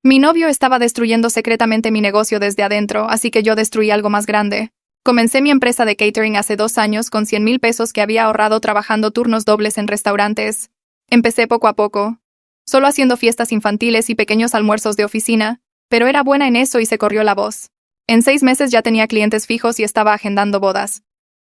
Mi novio estaba destruyendo secretamente mi negocio desde adentro, así que yo destruí algo más grande. Comencé mi empresa de catering hace 2 años con 100,000 pesos que había ahorrado trabajando turnos dobles en restaurantes. Empecé poco a poco, solo haciendo fiestas infantiles y pequeños almuerzos de oficina, pero era buena en eso y se corrió la voz. En 6 meses ya tenía clientes fijos y estaba agendando bodas.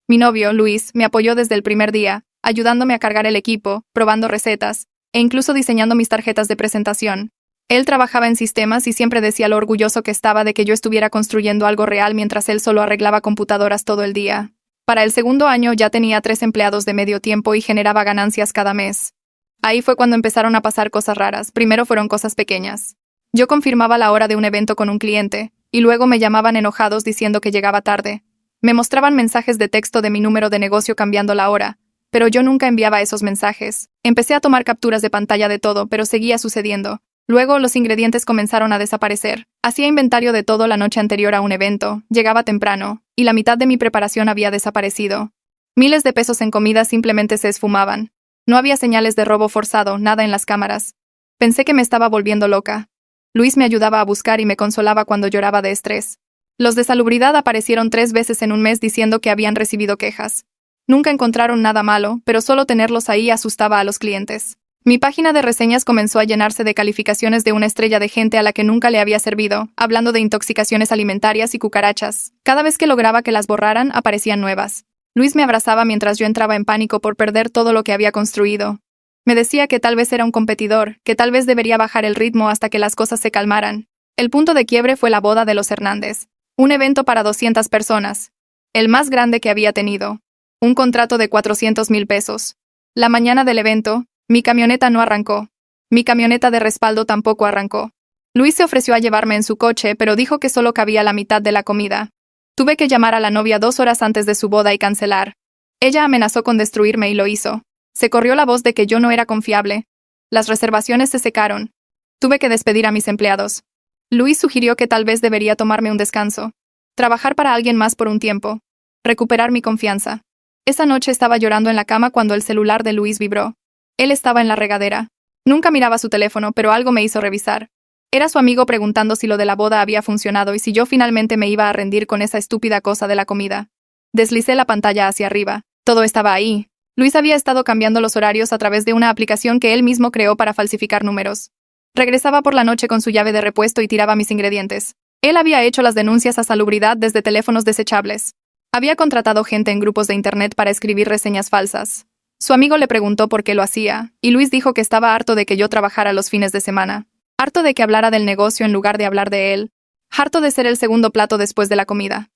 Mi novio, Luis, me apoyó desde el primer día, ayudándome a cargar el equipo, probando recetas, e incluso diseñando mis tarjetas de presentación. Él trabajaba en sistemas y siempre decía lo orgulloso que estaba de que yo estuviera construyendo algo real mientras él solo arreglaba computadoras todo el día. Para el segundo año ya tenía 3 empleados de medio tiempo y generaba ganancias cada mes. Ahí fue cuando empezaron a pasar cosas raras. Primero fueron cosas pequeñas. Yo confirmaba la hora de un evento con un cliente, y luego me llamaban enojados diciendo que llegaba tarde. Me mostraban mensajes de texto de mi número de negocio cambiando la hora, pero yo nunca enviaba esos mensajes. Empecé a tomar capturas de pantalla de todo, pero seguía sucediendo. Luego los ingredientes comenzaron a desaparecer. Hacía inventario de todo la noche anterior a un evento, llegaba temprano, y la mitad de mi preparación había desaparecido. Miles de pesos en comida simplemente se esfumaban. No había señales de robo forzado, nada en las cámaras. Pensé que me estaba volviendo loca. Luis me ayudaba a buscar y me consolaba cuando lloraba de estrés. Los de salubridad aparecieron 3 veces en un mes diciendo que habían recibido quejas. Nunca encontraron nada malo, pero solo tenerlos ahí asustaba a los clientes. Mi página de reseñas comenzó a llenarse de calificaciones de una estrella de gente a la que nunca le había servido, hablando de intoxicaciones alimentarias y cucarachas. Cada vez que lograba que las borraran, aparecían nuevas. Luis me abrazaba mientras yo entraba en pánico por perder todo lo que había construido. Me decía que tal vez era un competidor, que tal vez debería bajar el ritmo hasta que las cosas se calmaran. El punto de quiebre fue la boda de los Hernández. Un evento para 200 personas. El más grande que había tenido. Un contrato de 400,000 pesos. La mañana del evento, mi camioneta no arrancó. Mi camioneta de respaldo tampoco arrancó. Luis se ofreció a llevarme en su coche, pero dijo que solo cabía la mitad de la comida. Tuve que llamar a la novia 2 horas antes de su boda y cancelar. Ella amenazó con destruirme y lo hizo. Se corrió la voz de que yo no era confiable. Las reservaciones se secaron. Tuve que despedir a mis empleados. Luis sugirió que tal vez debería tomarme un descanso. Trabajar para alguien más por un tiempo. Recuperar mi confianza. Esa noche estaba llorando en la cama cuando el celular de Luis vibró. Él estaba en la regadera. Nunca miraba su teléfono, pero algo me hizo revisar. Era su amigo preguntando si lo de la boda había funcionado y si yo finalmente me iba a rendir con esa estúpida cosa de la comida. Deslicé la pantalla hacia arriba. Todo estaba ahí. Luis había estado cambiando los horarios a través de una aplicación que él mismo creó para falsificar números. Regresaba por la noche con su llave de repuesto y tiraba mis ingredientes. Él había hecho las denuncias a salubridad desde teléfonos desechables. Había contratado gente en grupos de internet para escribir reseñas falsas. Su amigo le preguntó por qué lo hacía, y Luis dijo que estaba harto de que yo trabajara los fines de semana. Harto de que hablara del negocio en lugar de hablar de él. Harto de ser el segundo plato después de la comida.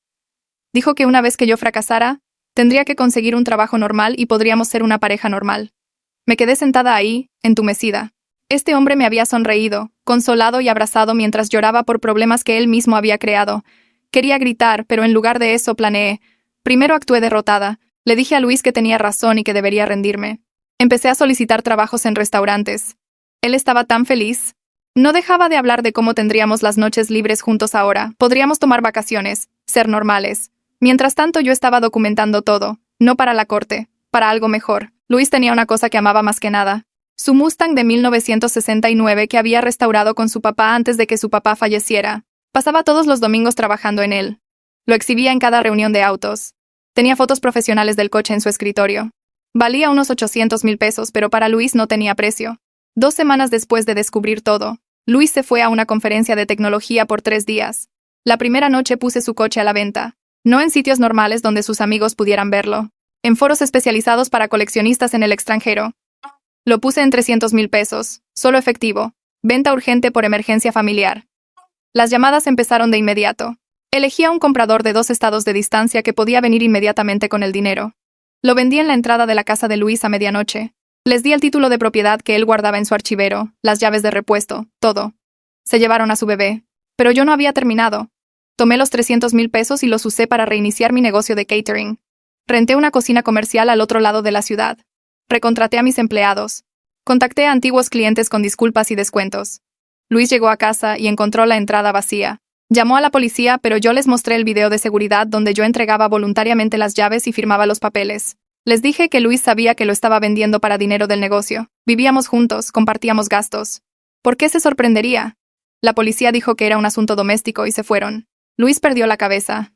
Dijo que una vez que yo fracasara, tendría que conseguir un trabajo normal y podríamos ser una pareja normal. Me quedé sentada ahí, entumecida. Este hombre me había sonreído, consolado y abrazado mientras lloraba por problemas que él mismo había creado. Quería gritar, pero en lugar de eso planeé. Primero actué derrotada. Le dije a Luis que tenía razón y que debería rendirme. Empecé a solicitar trabajos en restaurantes. Él estaba tan feliz. No dejaba de hablar de cómo tendríamos las noches libres juntos ahora. Podríamos tomar vacaciones, ser normales. Mientras tanto yo estaba documentando todo. No para la corte, para algo mejor. Luis tenía una cosa que amaba más que nada. Su Mustang de 1969 que había restaurado con su papá antes de que su papá falleciera. Pasaba todos los domingos trabajando en él. Lo exhibía en cada reunión de autos. Tenía fotos profesionales del coche en su escritorio. Valía unos 800,000 pesos, pero para Luis no tenía precio. 2 semanas después de descubrir todo, Luis se fue a una conferencia de tecnología por 3 días. La primera noche puse su coche a la venta. No en sitios normales donde sus amigos pudieran verlo. En foros especializados para coleccionistas en el extranjero. Lo puse en 300,000 pesos, solo efectivo. Venta urgente por emergencia familiar. Las llamadas empezaron de inmediato. Elegí a un comprador de 2 estados de distancia que podía venir inmediatamente con el dinero. Lo vendí en la entrada de la casa de Luis a medianoche. Les di el título de propiedad que él guardaba en su archivero, las llaves de repuesto, todo. Se llevaron a su bebé. Pero yo no había terminado. Tomé los 300,000 pesos y los usé para reiniciar mi negocio de catering. Renté una cocina comercial al otro lado de la ciudad. Recontraté a mis empleados. Contacté a antiguos clientes con disculpas y descuentos. Luis llegó a casa y encontró la entrada vacía. Llamó a la policía, pero yo les mostré el video de seguridad donde yo entregaba voluntariamente las llaves y firmaba los papeles. Les dije que Luis sabía que lo estaba vendiendo para dinero del negocio. Vivíamos juntos, compartíamos gastos. ¿Por qué se sorprendería? La policía dijo que era un asunto doméstico y se fueron. Luis perdió la cabeza.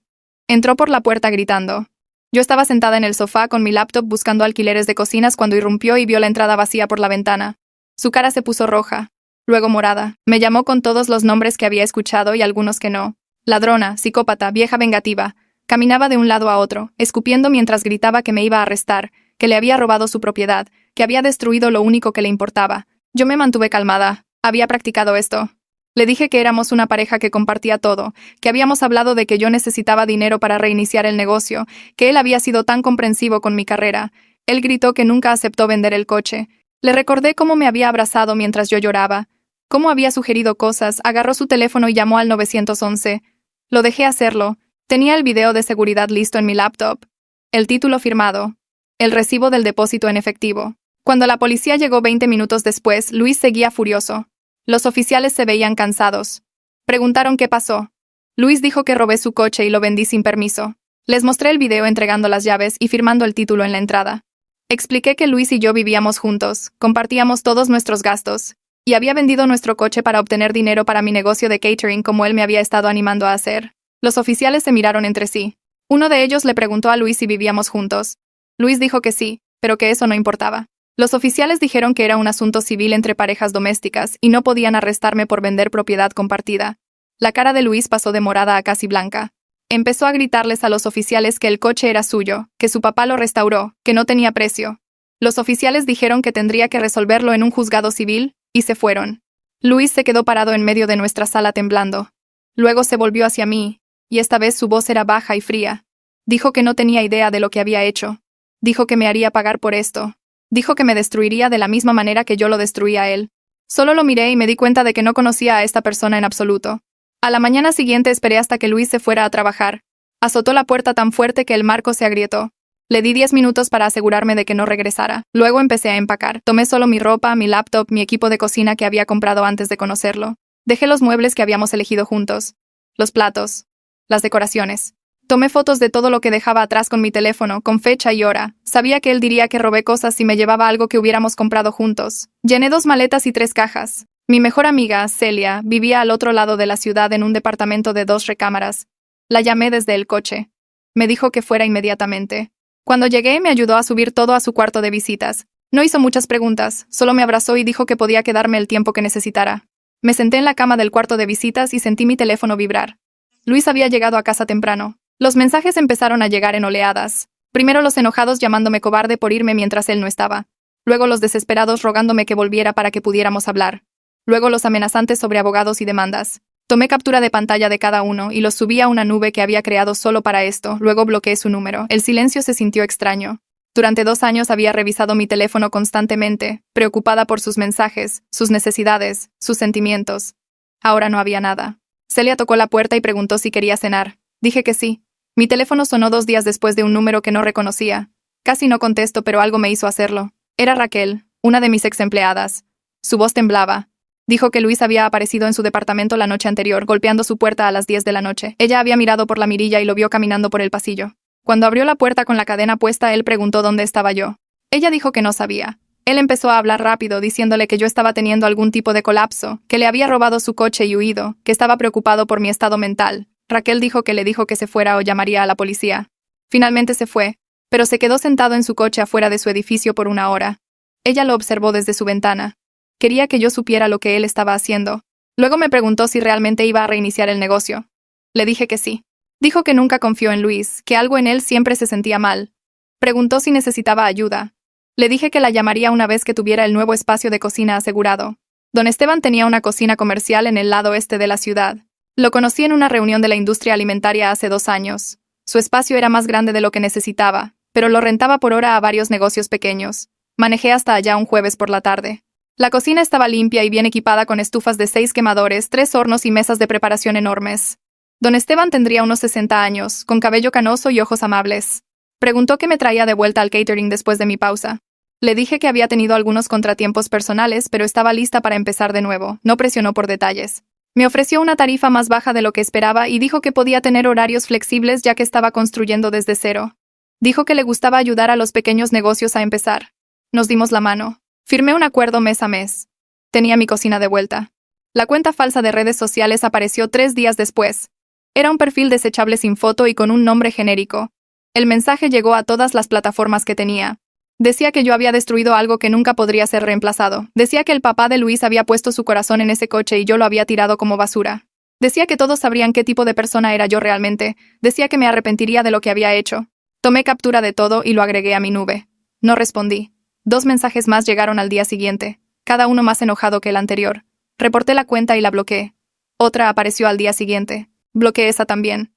Entró por la puerta gritando. Yo estaba sentada en el sofá con mi laptop buscando alquileres de cocinas cuando irrumpió y vio la entrada vacía por la ventana. Su cara se puso roja, luego morada. Me llamó con todos los nombres que había escuchado y algunos que no. Ladrona, psicópata, vieja vengativa. Caminaba de un lado a otro, escupiendo mientras gritaba que me iba a arrestar, que le había robado su propiedad, que había destruido lo único que le importaba. Yo me mantuve calmada. Había practicado esto. Le dije que éramos una pareja que compartía todo, que habíamos hablado de que yo necesitaba dinero para reiniciar el negocio, que él había sido tan comprensivo con mi carrera. Él gritó que nunca aceptó vender el coche. Le recordé cómo me había abrazado mientras yo lloraba, cómo había sugerido cosas, agarró su teléfono y llamó al 911. Lo dejé hacerlo. Tenía el video de seguridad listo en mi laptop. El título firmado. El recibo del depósito en efectivo. Cuando la policía llegó 20 minutos después, Luis seguía furioso. Los oficiales se veían cansados. Preguntaron qué pasó. Luis dijo que robé su coche y lo vendí sin permiso. Les mostré el video entregando las llaves y firmando el título en la entrada. Expliqué que Luis y yo vivíamos juntos, compartíamos todos nuestros gastos, y había vendido nuestro coche para obtener dinero para mi negocio de catering como él me había estado animando a hacer. Los oficiales se miraron entre sí. Uno de ellos le preguntó a Luis si vivíamos juntos. Luis dijo que sí, pero que eso no importaba. Los oficiales dijeron que era un asunto civil entre parejas domésticas y no podían arrestarme por vender propiedad compartida. La cara de Luis pasó de morada a casi blanca. Empezó a gritarles a los oficiales que el coche era suyo, que su papá lo restauró, que no tenía precio. Los oficiales dijeron que tendría que resolverlo en un juzgado civil, y se fueron. Luis se quedó parado en medio de nuestra sala temblando. Luego se volvió hacia mí, y esta vez su voz era baja y fría. Dijo que no tenía idea de lo que había hecho. Dijo que me haría pagar por esto. Dijo que me destruiría de la misma manera que yo lo destruí a él. Solo lo miré y me di cuenta de que no conocía a esta persona en absoluto. A la mañana siguiente esperé hasta que Luis se fuera a trabajar. Azotó la puerta tan fuerte que el marco se agrietó. Le di 10 minutos para asegurarme de que no regresara. Luego empecé a empacar. Tomé solo mi ropa, mi laptop, mi equipo de cocina que había comprado antes de conocerlo. Dejé los muebles que habíamos elegido juntos. Los platos. Las decoraciones. Tomé fotos de todo lo que dejaba atrás con mi teléfono, con fecha y hora. Sabía que él diría que robé cosas si me llevaba algo que hubiéramos comprado juntos. Llené 2 maletas y 3 cajas. Mi mejor amiga, Celia, vivía al otro lado de la ciudad en un departamento de 2 recámaras. La llamé desde el coche. Me dijo que fuera inmediatamente. Cuando llegué, me ayudó a subir todo a su cuarto de visitas. No hizo muchas preguntas, solo me abrazó y dijo que podía quedarme el tiempo que necesitara. Me senté en la cama del cuarto de visitas y sentí mi teléfono vibrar. Luis había llegado a casa temprano. Los mensajes empezaron a llegar en oleadas. Primero los enojados llamándome cobarde por irme mientras él no estaba. Luego los desesperados rogándome que volviera para que pudiéramos hablar. Luego los amenazantes sobre abogados y demandas. Tomé captura de pantalla de cada uno y los subí a una nube que había creado solo para esto, luego bloqueé su número. El silencio se sintió extraño. Durante 2 años había revisado mi teléfono constantemente, preocupada por sus mensajes, sus necesidades, sus sentimientos. Ahora no había nada. Celia tocó la puerta y preguntó si quería cenar. Dije que sí. Mi teléfono sonó 2 días después de un número que no reconocía. Casi no contesto, pero algo me hizo hacerlo. Era Raquel, una de mis ex empleadas. Su voz temblaba. Dijo que Luis había aparecido en su departamento la noche anterior, golpeando su puerta a las 10 de la noche. Ella había mirado por la mirilla y lo vio caminando por el pasillo. Cuando abrió la puerta con la cadena puesta, él preguntó dónde estaba yo. Ella dijo que no sabía. Él empezó a hablar rápido, diciéndole que yo estaba teniendo algún tipo de colapso, que le había robado su coche y huido, que estaba preocupado por mi estado mental. Raquel dijo que le dijo que se fuera o llamaría a la policía. Finalmente se fue, pero se quedó sentado en su coche afuera de su edificio por 1 hora. Ella lo observó desde su ventana. Quería que yo supiera lo que él estaba haciendo. Luego me preguntó si realmente iba a reiniciar el negocio. Le dije que sí. Dijo que nunca confió en Luis, que algo en él siempre se sentía mal. Preguntó si necesitaba ayuda. Le dije que la llamaría una vez que tuviera el nuevo espacio de cocina asegurado. Don Esteban tenía una cocina comercial en el lado este de la ciudad. Lo conocí en una reunión de la industria alimentaria hace 2 años. Su espacio era más grande de lo que necesitaba, pero lo rentaba por hora a varios negocios pequeños. Manejé hasta allá un jueves por la tarde. La cocina estaba limpia y bien equipada con estufas de 6 quemadores, 3 hornos y mesas de preparación enormes. Don Esteban tendría unos 60 años, con cabello canoso y ojos amables. Preguntó qué me traía de vuelta al catering después de mi pausa. Le dije que había tenido algunos contratiempos personales, pero estaba lista para empezar de nuevo. No presionó por detalles. Me ofreció una tarifa más baja de lo que esperaba y dijo que podía tener horarios flexibles ya que estaba construyendo desde cero. Dijo que le gustaba ayudar a los pequeños negocios a empezar. Nos dimos la mano. Firmé un acuerdo mes a mes. Tenía mi cocina de vuelta. La cuenta falsa de redes sociales apareció 3 días después. Era un perfil desechable sin foto y con un nombre genérico. El mensaje llegó a todas las plataformas que tenía. Decía que yo había destruido algo que nunca podría ser reemplazado. Decía que el papá de Luis había puesto su corazón en ese coche y yo lo había tirado como basura. Decía que todos sabrían qué tipo de persona era yo realmente. Decía que me arrepentiría de lo que había hecho. Tomé captura de todo y lo agregué a mi nube. No respondí. 2 mensajes más llegaron al día siguiente, cada uno más enojado que el anterior. Reporté la cuenta y la bloqueé. Otra apareció al día siguiente. Bloqueé esa también.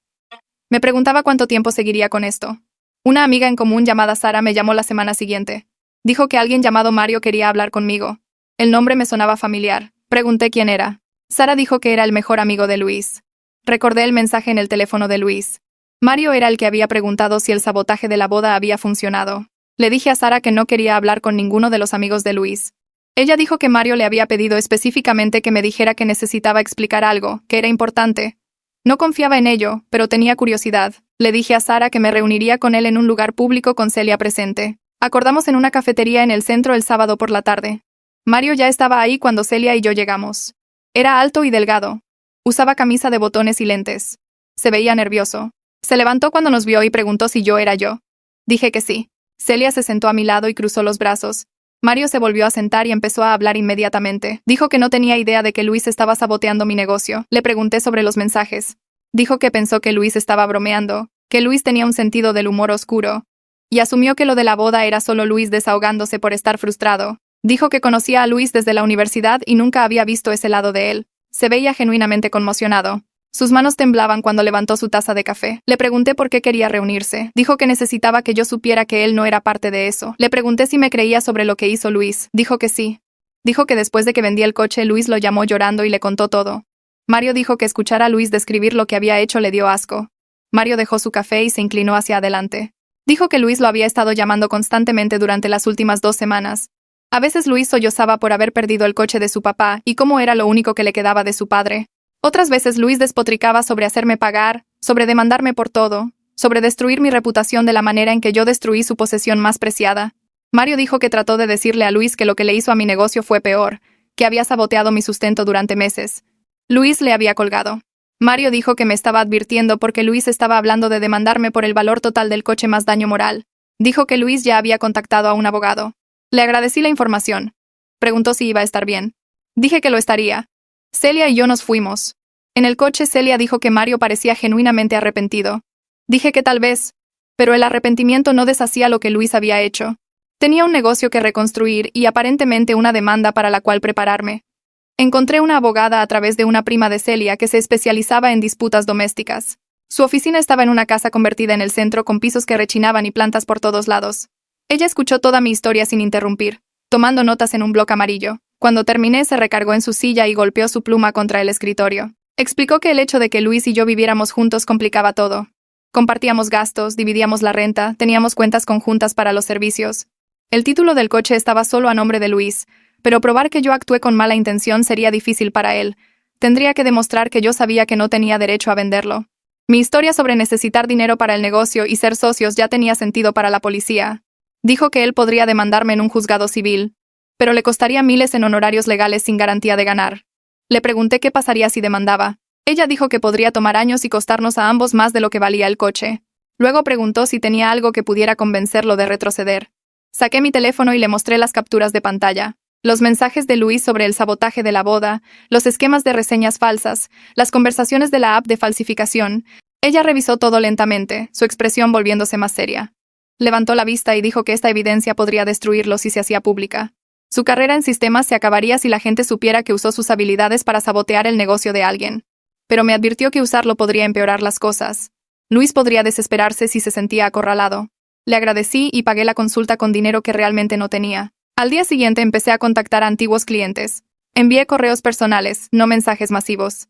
Me preguntaba cuánto tiempo seguiría con esto. Una amiga en común llamada Sara me llamó la semana siguiente. Dijo que alguien llamado Mario quería hablar conmigo. El nombre me sonaba familiar. Pregunté quién era. Sara dijo que era el mejor amigo de Luis. Recordé el mensaje en el teléfono de Luis. Mario era el que había preguntado si el sabotaje de la boda había funcionado. Le dije a Sara que no quería hablar con ninguno de los amigos de Luis. Ella dijo que Mario le había pedido específicamente que me dijera que necesitaba explicar algo, que era importante. No confiaba en ello, pero tenía curiosidad. Le dije a Sara que me reuniría con él en un lugar público con Celia presente. Acordamos en una cafetería en el centro el sábado por la tarde. Mario ya estaba ahí cuando Celia y yo llegamos. Era alto y delgado. Usaba camisa de botones y lentes. Se veía nervioso. Se levantó cuando nos vio y preguntó si yo era yo. Dije que sí. Celia se sentó a mi lado y cruzó los brazos. Mario se volvió a sentar y empezó a hablar inmediatamente. Dijo que no tenía idea de que Luis estaba saboteando mi negocio. Le pregunté sobre los mensajes. Dijo que pensó que Luis estaba bromeando, que Luis tenía un sentido del humor oscuro, y asumió que lo de la boda era solo Luis desahogándose por estar frustrado. Dijo que conocía a Luis desde la universidad y nunca había visto ese lado de él. Se veía genuinamente conmocionado. Sus manos temblaban cuando levantó su taza de café. Le pregunté por qué quería reunirse. Dijo que necesitaba que yo supiera que él no era parte de eso. Le pregunté si me creía sobre lo que hizo Luis. Dijo que sí. Dijo que después de que vendí el coche, Luis lo llamó llorando y le contó todo. Mario dijo que escuchar a Luis describir lo que había hecho le dio asco. Mario dejó su café y se inclinó hacia adelante. Dijo que Luis lo había estado llamando constantemente durante las últimas 2 semanas. A veces Luis sollozaba por haber perdido el coche de su papá y cómo era lo único que le quedaba de su padre. Otras veces Luis despotricaba sobre hacerme pagar, sobre demandarme por todo, sobre destruir mi reputación de la manera en que yo destruí su posesión más preciada. Mario dijo que trató de decirle a Luis que lo que le hizo a mi negocio fue peor, que había saboteado mi sustento durante meses. Luis le había colgado. Mario dijo que me estaba advirtiendo porque Luis estaba hablando de demandarme por el valor total del coche más daño moral. Dijo que Luis ya había contactado a un abogado. Le agradecí la información. Preguntó si iba a estar bien. Dije que lo estaría. Celia y yo nos fuimos. En el coche Celia dijo que Mario parecía genuinamente arrepentido. Dije que tal vez, pero el arrepentimiento no deshacía lo que Luis había hecho. Tenía un negocio que reconstruir y aparentemente una demanda para la cual prepararme. Encontré una abogada a través de una prima de Celia que se especializaba en disputas domésticas. Su oficina estaba en una casa convertida en el centro con pisos que rechinaban y plantas por todos lados. Ella escuchó toda mi historia sin interrumpir, tomando notas en un bloc amarillo. Cuando terminé se recargó en su silla y golpeó su pluma contra el escritorio. Explicó que el hecho de que Luis y yo viviéramos juntos complicaba todo. Compartíamos gastos, dividíamos la renta, teníamos cuentas conjuntas para los servicios. El título del coche estaba solo a nombre de Luis, pero probar que yo actué con mala intención sería difícil para él. Tendría que demostrar que yo sabía que no tenía derecho a venderlo. Mi historia sobre necesitar dinero para el negocio y ser socios ya tenía sentido para la policía. Dijo que él podría demandarme en un juzgado civil, pero le costaría miles en honorarios legales sin garantía de ganar. Le pregunté qué pasaría si demandaba. Ella dijo que podría tomar años y costarnos a ambos más de lo que valía el coche. Luego preguntó si tenía algo que pudiera convencerlo de retroceder. Saqué mi teléfono y le mostré las capturas de pantalla. Los mensajes de Luis sobre el sabotaje de la boda, los esquemas de reseñas falsas, las conversaciones de la app de falsificación. Ella revisó todo lentamente, su expresión volviéndose más seria. Levantó la vista y dijo que esta evidencia podría destruirlo si se hacía pública. Su carrera en sistemas se acabaría si la gente supiera que usó sus habilidades para sabotear el negocio de alguien. Pero me advirtió que usarlo podría empeorar las cosas. Luis podría desesperarse si se sentía acorralado. Le agradecí y pagué la consulta con dinero que realmente no tenía. Al día siguiente empecé a contactar a antiguos clientes. Envié correos personales, no mensajes masivos.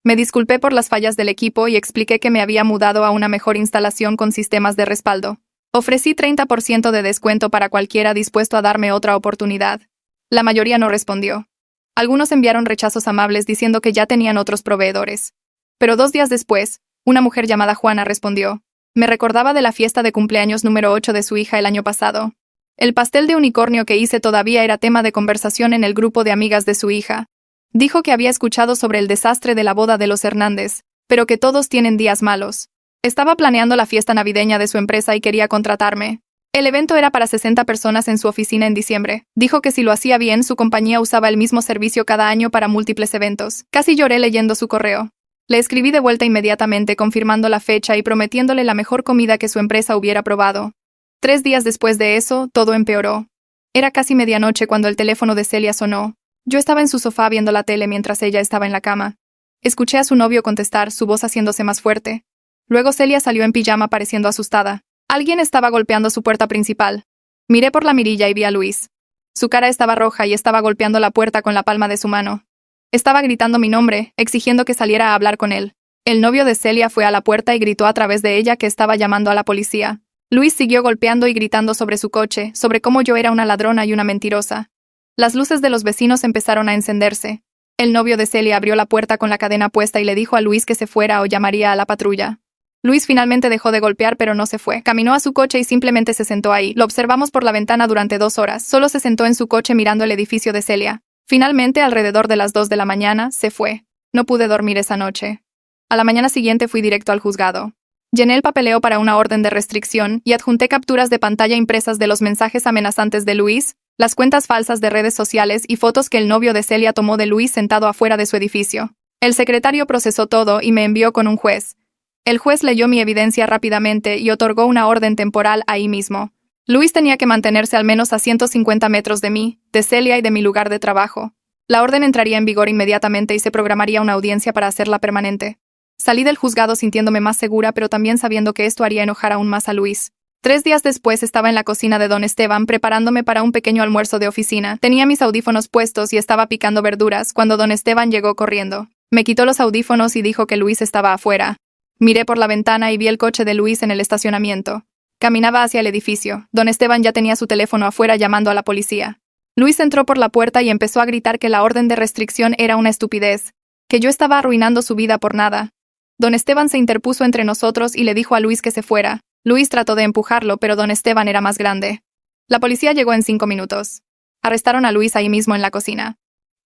Me disculpé por las fallas del equipo y expliqué que me había mudado a una mejor instalación con sistemas de respaldo. Ofrecí 30% de descuento para cualquiera dispuesto a darme otra oportunidad. La mayoría no respondió. Algunos enviaron rechazos amables diciendo que ya tenían otros proveedores. Pero 2 días después, una mujer llamada Juana respondió. Me recordaba de la fiesta de cumpleaños número 8 de su hija el año pasado. El pastel de unicornio que hice todavía era tema de conversación en el grupo de amigas de su hija. Dijo que había escuchado sobre el desastre de la boda de los Hernández, pero que todos tienen días malos. Estaba planeando la fiesta navideña de su empresa y quería contratarme. El evento era para 60 personas en su oficina en diciembre. Dijo que si lo hacía bien, su compañía usaba el mismo servicio cada año para múltiples eventos. Casi lloré leyendo su correo. Le escribí de vuelta inmediatamente confirmando la fecha y prometiéndole la mejor comida que su empresa hubiera probado. 3 días después de eso, todo empeoró. Era casi medianoche cuando el teléfono de Celia sonó. Yo estaba en su sofá viendo la tele mientras ella estaba en la cama. Escuché a su novio contestar, su voz haciéndose más fuerte. Luego Celia salió en pijama pareciendo asustada. Alguien estaba golpeando su puerta principal. Miré por la mirilla y vi a Luis. Su cara estaba roja y estaba golpeando la puerta con la palma de su mano. Estaba gritando mi nombre, exigiendo que saliera a hablar con él. El novio de Celia fue a la puerta y gritó a través de ella que estaba llamando a la policía. Luis siguió golpeando y gritando sobre su coche, sobre cómo yo era una ladrona y una mentirosa. Las luces de los vecinos empezaron a encenderse. El novio de Celia abrió la puerta con la cadena puesta y le dijo a Luis que se fuera o llamaría a la patrulla. Luis finalmente dejó de golpear pero no se fue. Caminó a su coche y simplemente se sentó ahí. Lo observamos por la ventana durante 2 horas. Solo se sentó en su coche mirando el edificio de Celia. Finalmente, alrededor de las 2 de la mañana, se fue. No pude dormir esa noche. A la mañana siguiente fui directo al juzgado. Llené el papeleo para una orden de restricción y adjunté capturas de pantalla impresas de los mensajes amenazantes de Luis, las cuentas falsas de redes sociales y fotos que el novio de Celia tomó de Luis sentado afuera de su edificio. El secretario procesó todo y me envió con un juez. El juez leyó mi evidencia rápidamente y otorgó una orden temporal ahí mismo. Luis tenía que mantenerse al menos a 150 metros de mí, de Celia y de mi lugar de trabajo. La orden entraría en vigor inmediatamente y se programaría una audiencia para hacerla permanente. Salí del juzgado sintiéndome más segura, pero también sabiendo que esto haría enojar aún más a Luis. 3 días después estaba en la cocina de don Esteban preparándome para un pequeño almuerzo de oficina. Tenía mis audífonos puestos y estaba picando verduras cuando don Esteban llegó corriendo. Me quitó los audífonos y dijo que Luis estaba afuera. Miré por la ventana y vi el coche de Luis en el estacionamiento. Caminaba hacia el edificio. Don Esteban ya tenía su teléfono afuera llamando a la policía. Luis entró por la puerta y empezó a gritar que la orden de restricción era una estupidez, que yo estaba arruinando su vida por nada. Don Esteban se interpuso entre nosotros y le dijo a Luis que se fuera. Luis trató de empujarlo, pero don Esteban era más grande. La policía llegó en 5 minutos. Arrestaron a Luis ahí mismo en la cocina.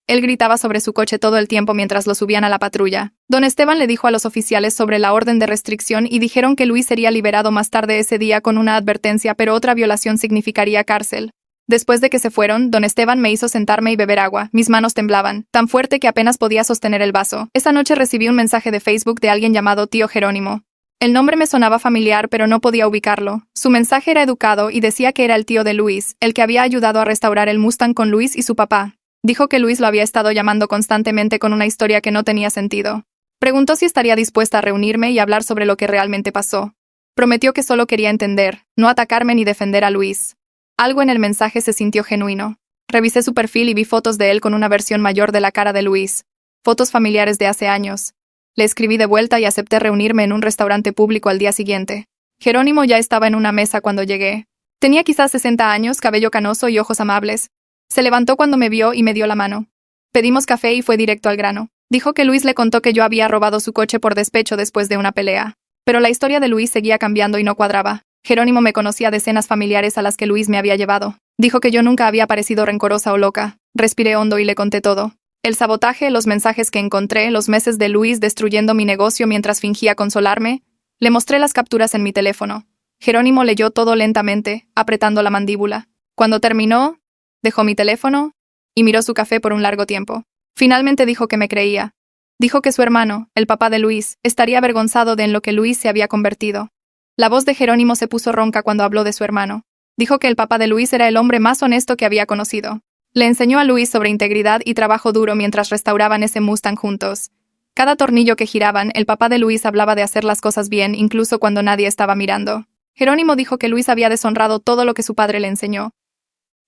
Él gritaba sobre su coche todo el tiempo mientras lo subían a la patrulla. Don Esteban le dijo a los oficiales sobre la orden de restricción y dijeron que Luis sería liberado más tarde ese día con una advertencia, pero otra violación significaría cárcel. Después de que se fueron, don Esteban me hizo sentarme y beber agua. Mis manos temblaban, tan fuerte que apenas podía sostener el vaso. Esa noche recibí un mensaje de Facebook de alguien llamado Tío Jerónimo. El nombre me sonaba familiar, pero no podía ubicarlo. Su mensaje era educado y decía que era el tío de Luis, el que había ayudado a restaurar el Mustang con Luis y su papá. Dijo que Luis lo había estado llamando constantemente con una historia que no tenía sentido. Preguntó si estaría dispuesta a reunirme y hablar sobre lo que realmente pasó. Prometió que solo quería entender, no atacarme ni defender a Luis. Algo en el mensaje se sintió genuino. Revisé su perfil y vi fotos de él con una versión mayor de la cara de Luis. Fotos familiares de hace años. Le escribí de vuelta y acepté reunirme en un restaurante público al día siguiente. Jerónimo ya estaba en una mesa cuando llegué. Tenía quizás 60 años, cabello canoso y ojos amables. Se levantó cuando me vio y me dio la mano. Pedimos café y fue directo al grano. Dijo que Luis le contó que yo había robado su coche por despecho después de una pelea. Pero la historia de Luis seguía cambiando y no cuadraba. Jerónimo me conocía de cenas familiares a las que Luis me había llevado. Dijo que yo nunca había parecido rencorosa o loca. Respiré hondo y le conté todo. El sabotaje, los mensajes que encontré, los meses de Luis destruyendo mi negocio mientras fingía consolarme. Le mostré las capturas en mi teléfono. Jerónimo leyó todo lentamente, apretando la mandíbula. Cuando terminó, dejó mi teléfono y miró su café por un largo tiempo. Finalmente dijo que me creía. Dijo que su hermano, el papá de Luis, estaría avergonzado de en lo que Luis se había convertido. La voz de Jerónimo se puso ronca cuando habló de su hermano. Dijo que el papá de Luis era el hombre más honesto que había conocido. Le enseñó a Luis sobre integridad y trabajo duro mientras restauraban ese Mustang juntos. Cada tornillo que giraban, el papá de Luis hablaba de hacer las cosas bien, incluso cuando nadie estaba mirando. Jerónimo dijo que Luis había deshonrado todo lo que su padre le enseñó.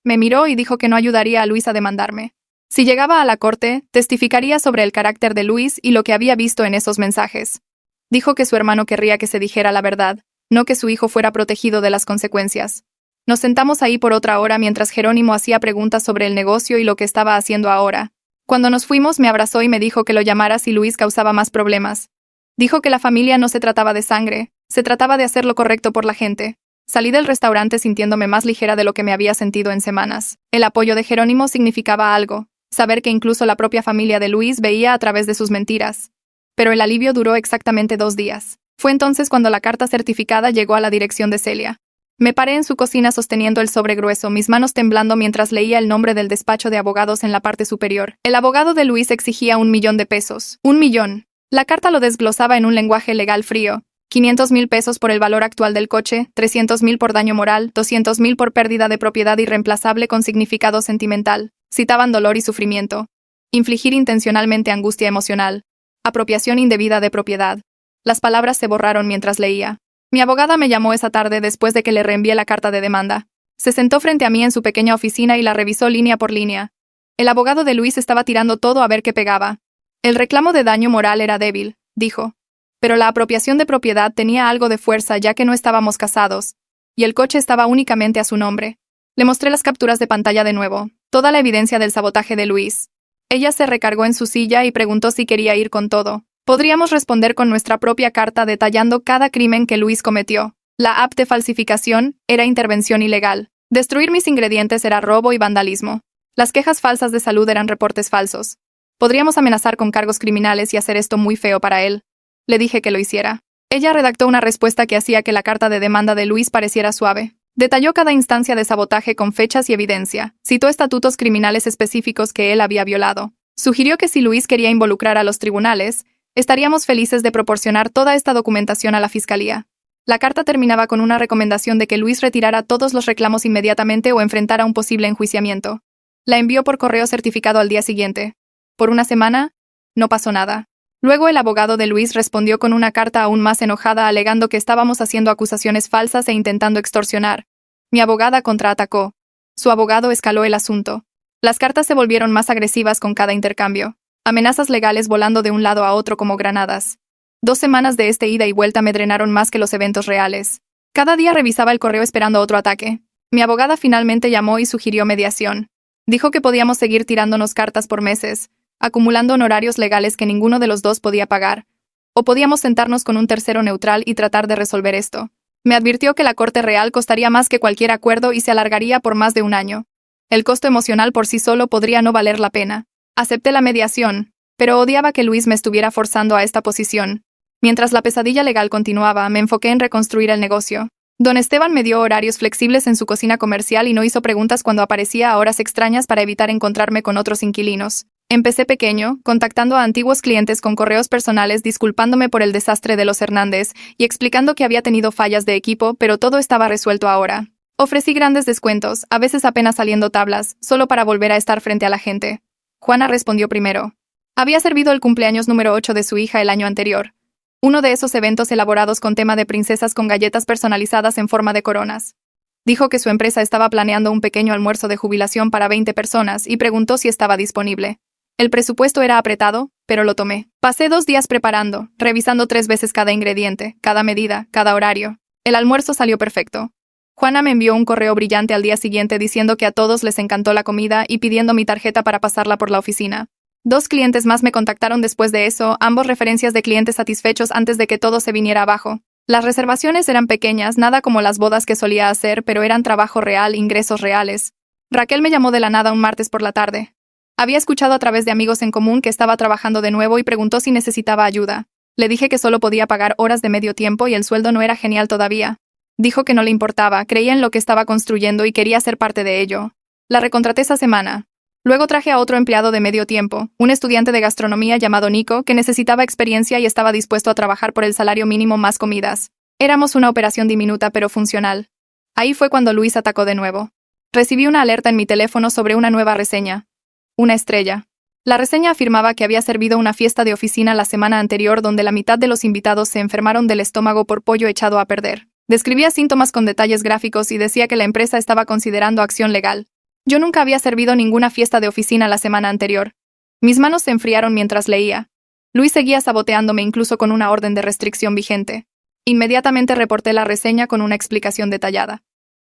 Me miró y dijo que no ayudaría a Luis a demandarme. Si llegaba a la corte, testificaría sobre el carácter de Luis y lo que había visto en esos mensajes. Dijo que su hermano querría que se dijera la verdad, no que su hijo fuera protegido de las consecuencias. Nos sentamos ahí por otra hora mientras Jerónimo hacía preguntas sobre el negocio y lo que estaba haciendo ahora. Cuando nos fuimos me abrazó y me dijo que lo llamara si Luis causaba más problemas. Dijo que la familia no se trataba de sangre, se trataba de hacer lo correcto por la gente. Salí del restaurante sintiéndome más ligera de lo que me había sentido en semanas. El apoyo de Jerónimo significaba algo. saber que incluso la propia familia de Luis veía a través de sus mentiras. Pero el alivio duró exactamente 2 días. Fue entonces cuando la carta certificada llegó a la dirección de Celia. Me paré en su cocina sosteniendo el sobre grueso, mis manos temblando mientras leía el nombre del despacho de abogados en la parte superior. El abogado de Luis exigía $1.000.000. $1 millón. La carta lo desglosaba en un lenguaje legal frío. $500.000 por el valor actual del coche, $300.000 por daño moral, $200.000 por pérdida de propiedad irreemplazable con significado sentimental. Citaban dolor y sufrimiento. Infligir intencionalmente angustia emocional. Apropiación indebida de propiedad. Las palabras se borraron mientras leía. Mi abogada me llamó esa tarde después de que le reenvié la carta de demanda. Se sentó frente a mí en su pequeña oficina y la revisó línea por línea. El abogado de Luis estaba tirando todo a ver qué pegaba. El reclamo de daño moral era débil, dijo. Pero la apropiación de propiedad tenía algo de fuerza ya que no estábamos casados, y el coche estaba únicamente a su nombre. Le mostré las capturas de pantalla de nuevo, toda la evidencia del sabotaje de Luis. Ella se recargó en su silla y preguntó si quería ir con todo. Podríamos responder con nuestra propia carta detallando cada crimen que Luis cometió. La app de falsificación era intervención ilegal. Destruir mis ingredientes era robo y vandalismo. Las quejas falsas de salud eran reportes falsos. Podríamos amenazar con cargos criminales y hacer esto muy feo para él. Le dije que lo hiciera. Ella redactó una respuesta que hacía que la carta de demanda de Luis pareciera suave. Detalló cada instancia de sabotaje con fechas y evidencia. Citó estatutos criminales específicos que él había violado. Sugirió que si Luis quería involucrar a los tribunales, estaríamos felices de proporcionar toda esta documentación a la fiscalía. La carta terminaba con una recomendación de que Luis retirara todos los reclamos inmediatamente o enfrentara un posible enjuiciamiento. La envió por correo certificado al día siguiente. Por una semana, no pasó nada. Luego el abogado de Luis respondió con una carta aún más enojada alegando que estábamos haciendo acusaciones falsas e intentando extorsionar. Mi abogada contraatacó. Su abogado escaló el asunto. Las cartas se volvieron más agresivas con cada intercambio. Amenazas legales volando de un lado a otro como granadas. 2 semanas de este ida y vuelta me drenaron más que los eventos reales. Cada día revisaba el correo esperando otro ataque. Mi abogada finalmente llamó y sugirió mediación. Dijo que podíamos seguir tirándonos cartas por meses, acumulando honorarios legales que ninguno de los dos podía pagar. O podíamos sentarnos con un tercero neutral y tratar de resolver esto. Me advirtió que la corte real costaría más que cualquier acuerdo y se alargaría por más de 1 año. El costo emocional por sí solo podría no valer la pena. Acepté la mediación, pero odiaba que Luis me estuviera forzando a esta posición. Mientras la pesadilla legal continuaba, me enfoqué en reconstruir el negocio. Don Esteban me dio horarios flexibles en su cocina comercial y no hizo preguntas cuando aparecía a horas extrañas para evitar encontrarme con otros inquilinos. Empecé pequeño, contactando a antiguos clientes con correos personales disculpándome por el desastre de los Hernández y explicando que había tenido fallas de equipo, pero todo estaba resuelto ahora. Ofrecí grandes descuentos, a veces apenas saliendo tablas, solo para volver a estar frente a la gente. Juana respondió primero. Había servido el cumpleaños número 8 de su hija el año anterior. Uno de esos eventos elaborados con tema de princesas con galletas personalizadas en forma de coronas. Dijo que su empresa estaba planeando un pequeño almuerzo de jubilación para 20 personas y preguntó si estaba disponible. El presupuesto era apretado, pero lo tomé. Pasé 2 días preparando, revisando 3 veces cada ingrediente, cada medida, cada horario. El almuerzo salió perfecto. Juana me envió un correo brillante al día siguiente diciendo que a todos les encantó la comida y pidiendo mi tarjeta para pasarla por la oficina. 2 clientes más me contactaron después de eso, ambos referencias de clientes satisfechos antes de que todo se viniera abajo. Las reservaciones eran pequeñas, nada como las bodas que solía hacer, pero eran trabajo real, ingresos reales. Raquel me llamó de la nada un martes por la tarde. Había escuchado a través de amigos en común que estaba trabajando de nuevo y preguntó si necesitaba ayuda. Le dije que solo podía pagar horas de medio tiempo y el sueldo no era genial todavía. Dijo que no le importaba, creía en lo que estaba construyendo y quería ser parte de ello. La recontraté esa semana. Luego traje a otro empleado de medio tiempo, un estudiante de gastronomía llamado Nico, que necesitaba experiencia y estaba dispuesto a trabajar por el salario mínimo más comidas. Éramos una operación diminuta pero funcional. Ahí fue cuando Luis atacó de nuevo. Recibí una alerta en mi teléfono sobre una nueva reseña. Una estrella. La reseña afirmaba que había servido una fiesta de oficina la semana anterior donde la mitad de los invitados se enfermaron del estómago por pollo echado a perder. Describía síntomas con detalles gráficos y decía que la empresa estaba considerando acción legal. Yo nunca había servido ninguna fiesta de oficina la semana anterior. Mis manos se enfriaron mientras leía. Luis seguía saboteándome incluso con una orden de restricción vigente. Inmediatamente reporté la reseña con una explicación detallada.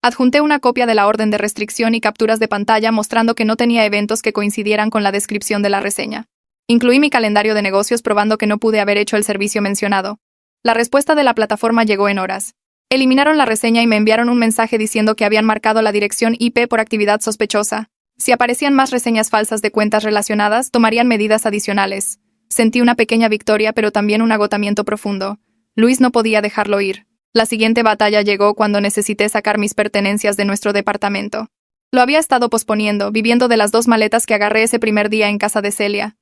Adjunté una copia de la orden de restricción y capturas de pantalla mostrando que no tenía eventos que coincidieran con la descripción de la reseña. Incluí mi calendario de negocios probando que no pude haber hecho el servicio mencionado. La respuesta de la plataforma llegó en horas. Eliminaron la reseña y me enviaron un mensaje diciendo que habían marcado la dirección IP por actividad sospechosa. Si aparecían más reseñas falsas de cuentas relacionadas, tomarían medidas adicionales. Sentí una pequeña victoria, pero también un agotamiento profundo. Luis no podía dejarlo ir. La siguiente batalla llegó cuando necesité sacar mis pertenencias de nuestro departamento. Lo había estado posponiendo, viviendo de las 2 maletas que agarré ese primer día en casa de Celia.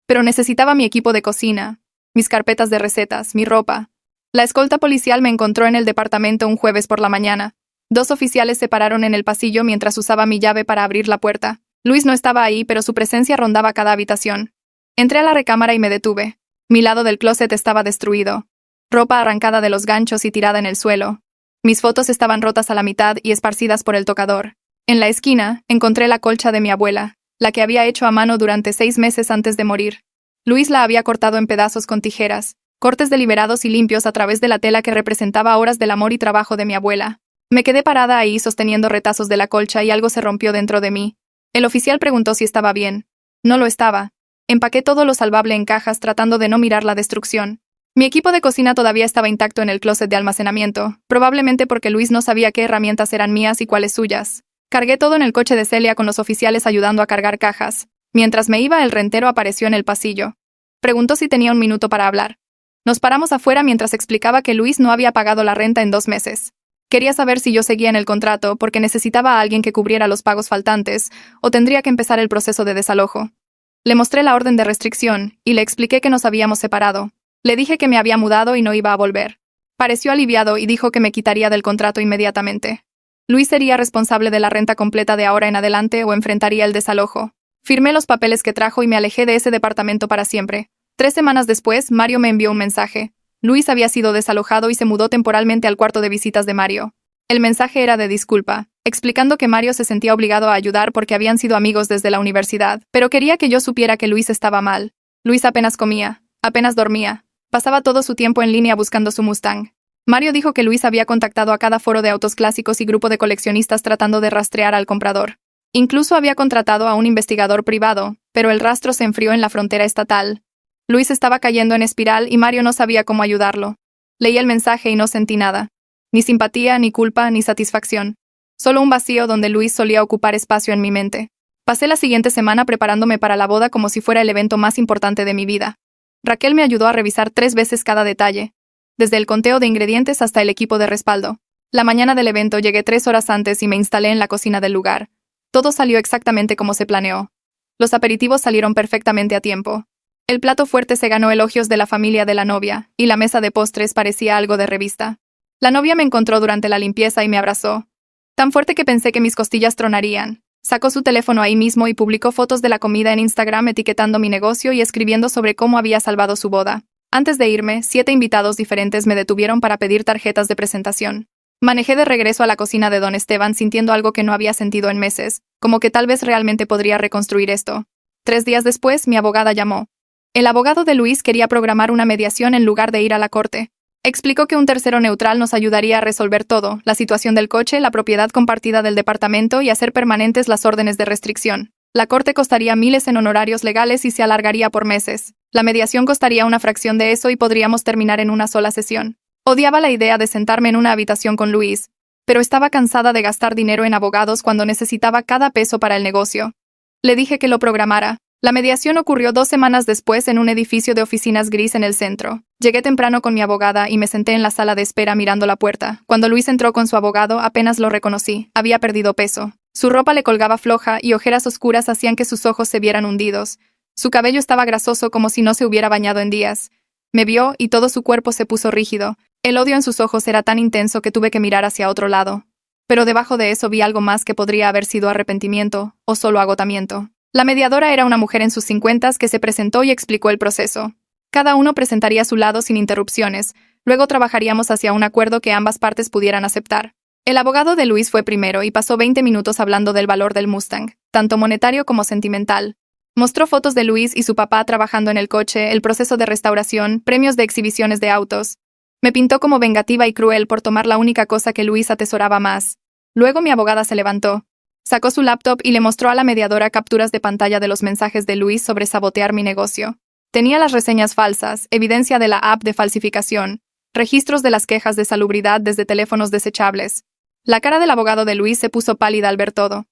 Pero necesitaba mi equipo de cocina, mis carpetas de recetas, mi ropa. La escolta policial me encontró en el departamento un jueves por la mañana. 2 oficiales se pararon en el pasillo mientras usaba mi llave para abrir la puerta. Luis no estaba ahí, pero su presencia rondaba cada habitación. Entré a la recámara y me detuve. Mi lado del closet estaba destruido. Ropa arrancada de los ganchos y tirada en el suelo. Mis fotos estaban rotas a la mitad y esparcidas por el tocador. En la esquina, encontré la colcha de mi abuela, la que había hecho a mano durante 6 meses antes de morir. Luis la había cortado en pedazos con tijeras, cortes deliberados y limpios a través de la tela que representaba horas del amor y trabajo de mi abuela. Me quedé parada ahí sosteniendo retazos de la colcha y algo se rompió dentro de mí. El oficial preguntó si estaba bien. No lo estaba. Empaqué todo lo salvable en cajas tratando de no mirar la destrucción. Mi equipo de cocina todavía estaba intacto en el closet de almacenamiento, probablemente porque Luis no sabía qué herramientas eran mías y cuáles suyas. Cargué todo en el coche de Celia con los oficiales ayudando a cargar cajas. Mientras me iba, el rentero apareció en el pasillo. Preguntó si tenía un minuto para hablar. Nos paramos afuera mientras explicaba que Luis no había pagado la renta en 2 meses. Quería saber si yo seguía en el contrato porque necesitaba a alguien que cubriera los pagos faltantes o tendría que empezar el proceso de desalojo. Le mostré la orden de restricción y le expliqué que nos habíamos separado. Le dije que me había mudado y no iba a volver. Pareció aliviado y dijo que me quitaría del contrato inmediatamente. Luis sería responsable de la renta completa de ahora en adelante o enfrentaría el desalojo. Firmé los papeles que trajo y me alejé de ese departamento para siempre. 3 semanas después, Mario me envió un mensaje. Luis había sido desalojado y se mudó temporalmente al cuarto de visitas de Mario. El mensaje era de disculpa, explicando que Mario se sentía obligado a ayudar porque habían sido amigos desde la universidad, pero quería que yo supiera que Luis estaba mal. Luis apenas comía, apenas dormía. Pasaba todo su tiempo en línea buscando su Mustang. Mario dijo que Luis había contactado a cada foro de autos clásicos y grupo de coleccionistas tratando de rastrear al comprador. Incluso había contratado a un investigador privado, pero el rastro se enfrió en la frontera estatal. Luis estaba cayendo en espiral y Mario no sabía cómo ayudarlo. Leí el mensaje y no sentí nada. Ni simpatía, ni culpa, ni satisfacción. Solo un vacío donde Luis solía ocupar espacio en mi mente. Pasé la siguiente semana preparándome para la boda como si fuera el evento más importante de mi vida. Raquel me ayudó a revisar 3 veces cada detalle, desde el conteo de ingredientes hasta el equipo de respaldo. La mañana del evento llegué 3 horas antes y me instalé en la cocina del lugar. Todo salió exactamente como se planeó. Los aperitivos salieron perfectamente a tiempo. El plato fuerte se ganó elogios de la familia de la novia, y la mesa de postres parecía algo de revista. La novia me encontró durante la limpieza y me abrazó. Tan fuerte que pensé que mis costillas tronarían. Sacó su teléfono ahí mismo y publicó fotos de la comida en Instagram etiquetando mi negocio y escribiendo sobre cómo había salvado su boda. Antes de irme, 7 invitados diferentes me detuvieron para pedir tarjetas de presentación. Manejé de regreso a la cocina de Don Esteban sintiendo algo que no había sentido en meses, como que tal vez realmente podría reconstruir esto. 3 días después, mi abogada llamó. El abogado de Luis quería programar una mediación en lugar de ir a la corte. Explicó que un tercero neutral nos ayudaría a resolver todo, la situación del coche, la propiedad compartida del departamento y hacer permanentes las órdenes de restricción. La corte costaría miles en honorarios legales y se alargaría por meses. La mediación costaría una fracción de eso y podríamos terminar en una sola sesión. Odiaba la idea de sentarme en una habitación con Luis, pero estaba cansada de gastar dinero en abogados cuando necesitaba cada peso para el negocio. Le dije que lo programara. La mediación ocurrió 2 semanas después en un edificio de oficinas gris en el centro. Llegué temprano con mi abogada y me senté en la sala de espera mirando la puerta. Cuando Luis entró con su abogado, apenas lo reconocí. Había perdido peso. Su ropa le colgaba floja y ojeras oscuras hacían que sus ojos se vieran hundidos. Su cabello estaba grasoso como si no se hubiera bañado en días. Me vio y todo su cuerpo se puso rígido. El odio en sus ojos era tan intenso que tuve que mirar hacia otro lado. Pero debajo de eso vi algo más que podría haber sido arrepentimiento o solo agotamiento. La mediadora era una mujer en sus 50s que se presentó y explicó el proceso. Cada uno presentaría su lado sin interrupciones, luego trabajaríamos hacia un acuerdo que ambas partes pudieran aceptar. El abogado de Luis fue primero y pasó 20 minutos hablando del valor del Mustang, tanto monetario como sentimental. Mostró fotos de Luis y su papá trabajando en el coche, el proceso de restauración, premios de exhibiciones de autos. Me pintó como vengativa y cruel por tomar la única cosa que Luis atesoraba más. Luego mi abogada se levantó. Sacó su laptop y le mostró a la mediadora capturas de pantalla de los mensajes de Luis sobre sabotear mi negocio. Tenía las reseñas falsas, evidencia de la app de falsificación, registros de las quejas de salubridad desde teléfonos desechables. La cara del abogado de Luis se puso pálida al ver todo.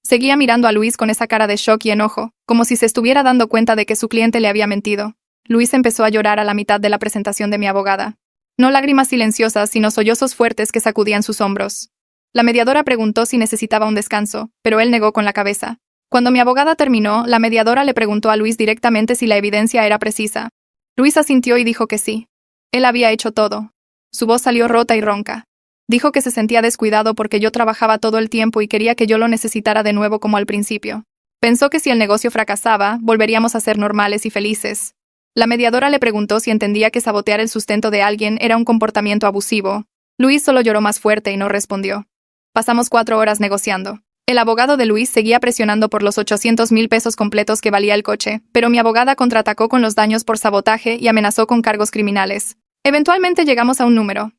Seguía mirando a Luis con esa cara de shock y enojo, como si se estuviera dando cuenta de que su cliente le había mentido. Luis empezó a llorar a la mitad de la presentación de mi abogada. No lágrimas silenciosas, sino sollozos fuertes que sacudían sus hombros. La mediadora preguntó si necesitaba un descanso, pero él negó con la cabeza. Cuando mi abogada terminó, la mediadora le preguntó a Luis directamente si la evidencia era precisa. Luis asintió y dijo que sí. Él había hecho todo. Su voz salió rota y ronca. Dijo que se sentía descuidado porque yo trabajaba todo el tiempo y quería que yo lo necesitara de nuevo como al principio. Pensó que si el negocio fracasaba, volveríamos a ser normales y felices. La mediadora le preguntó si entendía que sabotear el sustento de alguien era un comportamiento abusivo. Luis solo lloró más fuerte y no respondió. Pasamos 4 horas negociando. El abogado de Luis seguía presionando por los 800,000 pesos completos que valía el coche, pero mi abogada contraatacó con los daños por sabotaje y amenazó con cargos criminales. Eventualmente llegamos a un número.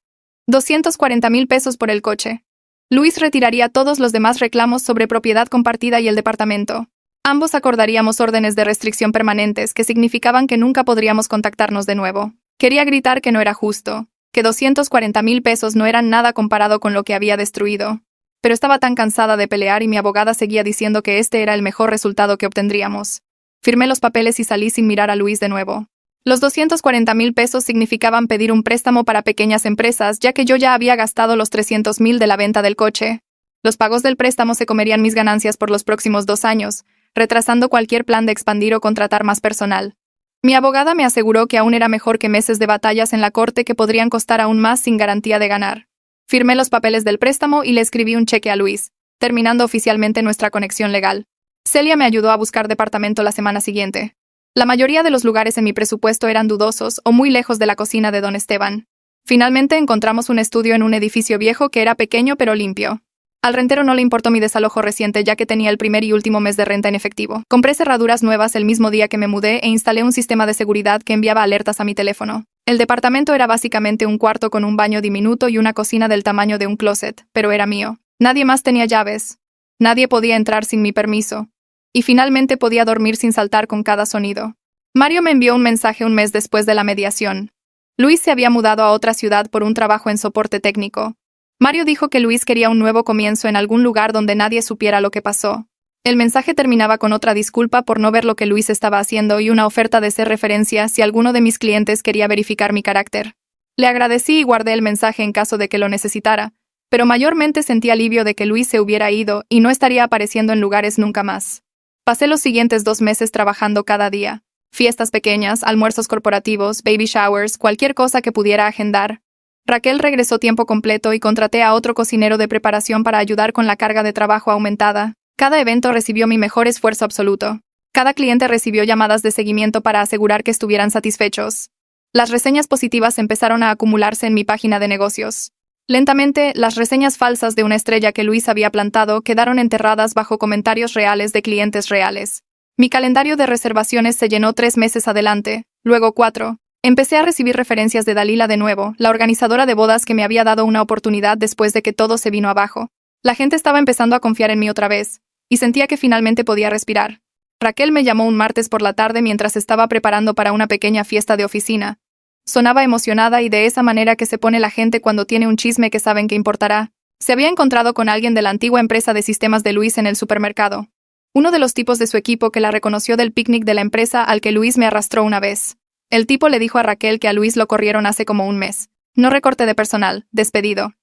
240,000 pesos por el coche. Luis retiraría todos los demás reclamos sobre propiedad compartida y el departamento. Ambos acordaríamos órdenes de restricción permanentes que significaban que nunca podríamos contactarnos de nuevo. Quería gritar que no era justo, que 240,000 pesos no eran nada comparado con lo que había destruido. Pero estaba tan cansada de pelear y mi abogada seguía diciendo que este era el mejor resultado que obtendríamos. Firmé los papeles y salí sin mirar a Luis de nuevo. Los 240,000 pesos significaban pedir un préstamo para pequeñas empresas, ya que yo ya había gastado los 300,000 de la venta del coche. Los pagos del préstamo se comerían mis ganancias por los próximos 2 años, retrasando cualquier plan de expandir o contratar más personal. Mi abogada me aseguró que aún era mejor que meses de batallas en la corte que podrían costar aún más sin garantía de ganar. Firmé los papeles del préstamo y le escribí un cheque a Luis, terminando oficialmente nuestra conexión legal. Celia me ayudó a buscar departamento la semana siguiente. La mayoría de los lugares en mi presupuesto eran dudosos o muy lejos de la cocina de don Esteban. Finalmente encontramos un estudio en un edificio viejo que era pequeño pero limpio. Al rentero no le importó mi desalojo reciente ya que tenía el primer y último mes de renta en efectivo. Compré cerraduras nuevas el mismo día que me mudé e instalé un sistema de seguridad que enviaba alertas a mi teléfono. El departamento era básicamente un cuarto con un baño diminuto y una cocina del tamaño de un closet, pero era mío. Nadie más tenía llaves. Nadie podía entrar sin mi permiso. Y finalmente podía dormir sin saltar con cada sonido. Mario me envió un mensaje un mes después de la mediación. Luis se había mudado a otra ciudad por un trabajo en soporte técnico. Mario dijo que Luis quería un nuevo comienzo en algún lugar donde nadie supiera lo que pasó. El mensaje terminaba con otra disculpa por no ver lo que Luis estaba haciendo y una oferta de ser referencia si alguno de mis clientes quería verificar mi carácter. Le agradecí y guardé el mensaje en caso de que lo necesitara, pero mayormente sentí alivio de que Luis se hubiera ido y no estaría apareciendo en lugares nunca más. Pasé los siguientes 2 meses trabajando cada día. Fiestas pequeñas, almuerzos corporativos, baby showers, cualquier cosa que pudiera agendar. Raquel regresó tiempo completo y contraté a otro cocinero de preparación para ayudar con la carga de trabajo aumentada. Cada evento recibió mi mejor esfuerzo absoluto. Cada cliente recibió llamadas de seguimiento para asegurar que estuvieran satisfechos. Las reseñas positivas empezaron a acumularse en mi página de negocios. Lentamente, las reseñas falsas de una estrella que Luis había plantado quedaron enterradas bajo comentarios reales de clientes reales. Mi calendario de reservaciones se llenó 3 meses adelante, luego 4. Empecé a recibir referencias de Dalila de nuevo, la organizadora de bodas que me había dado una oportunidad después de que todo se vino abajo. La gente estaba empezando a confiar en mí otra vez, y sentía que finalmente podía respirar. Raquel me llamó un martes por la tarde mientras estaba preparando para una pequeña fiesta de oficina. Sonaba emocionada y de esa manera que se pone la gente cuando tiene un chisme que saben que importará. Se había encontrado con alguien de la antigua empresa de sistemas de Luis en el supermercado. Uno de los tipos de su equipo que la reconoció del picnic de la empresa al que Luis me arrastró una vez. El tipo le dijo a Raquel que a Luis lo corrieron hace como un mes. No recorte de personal, despedido.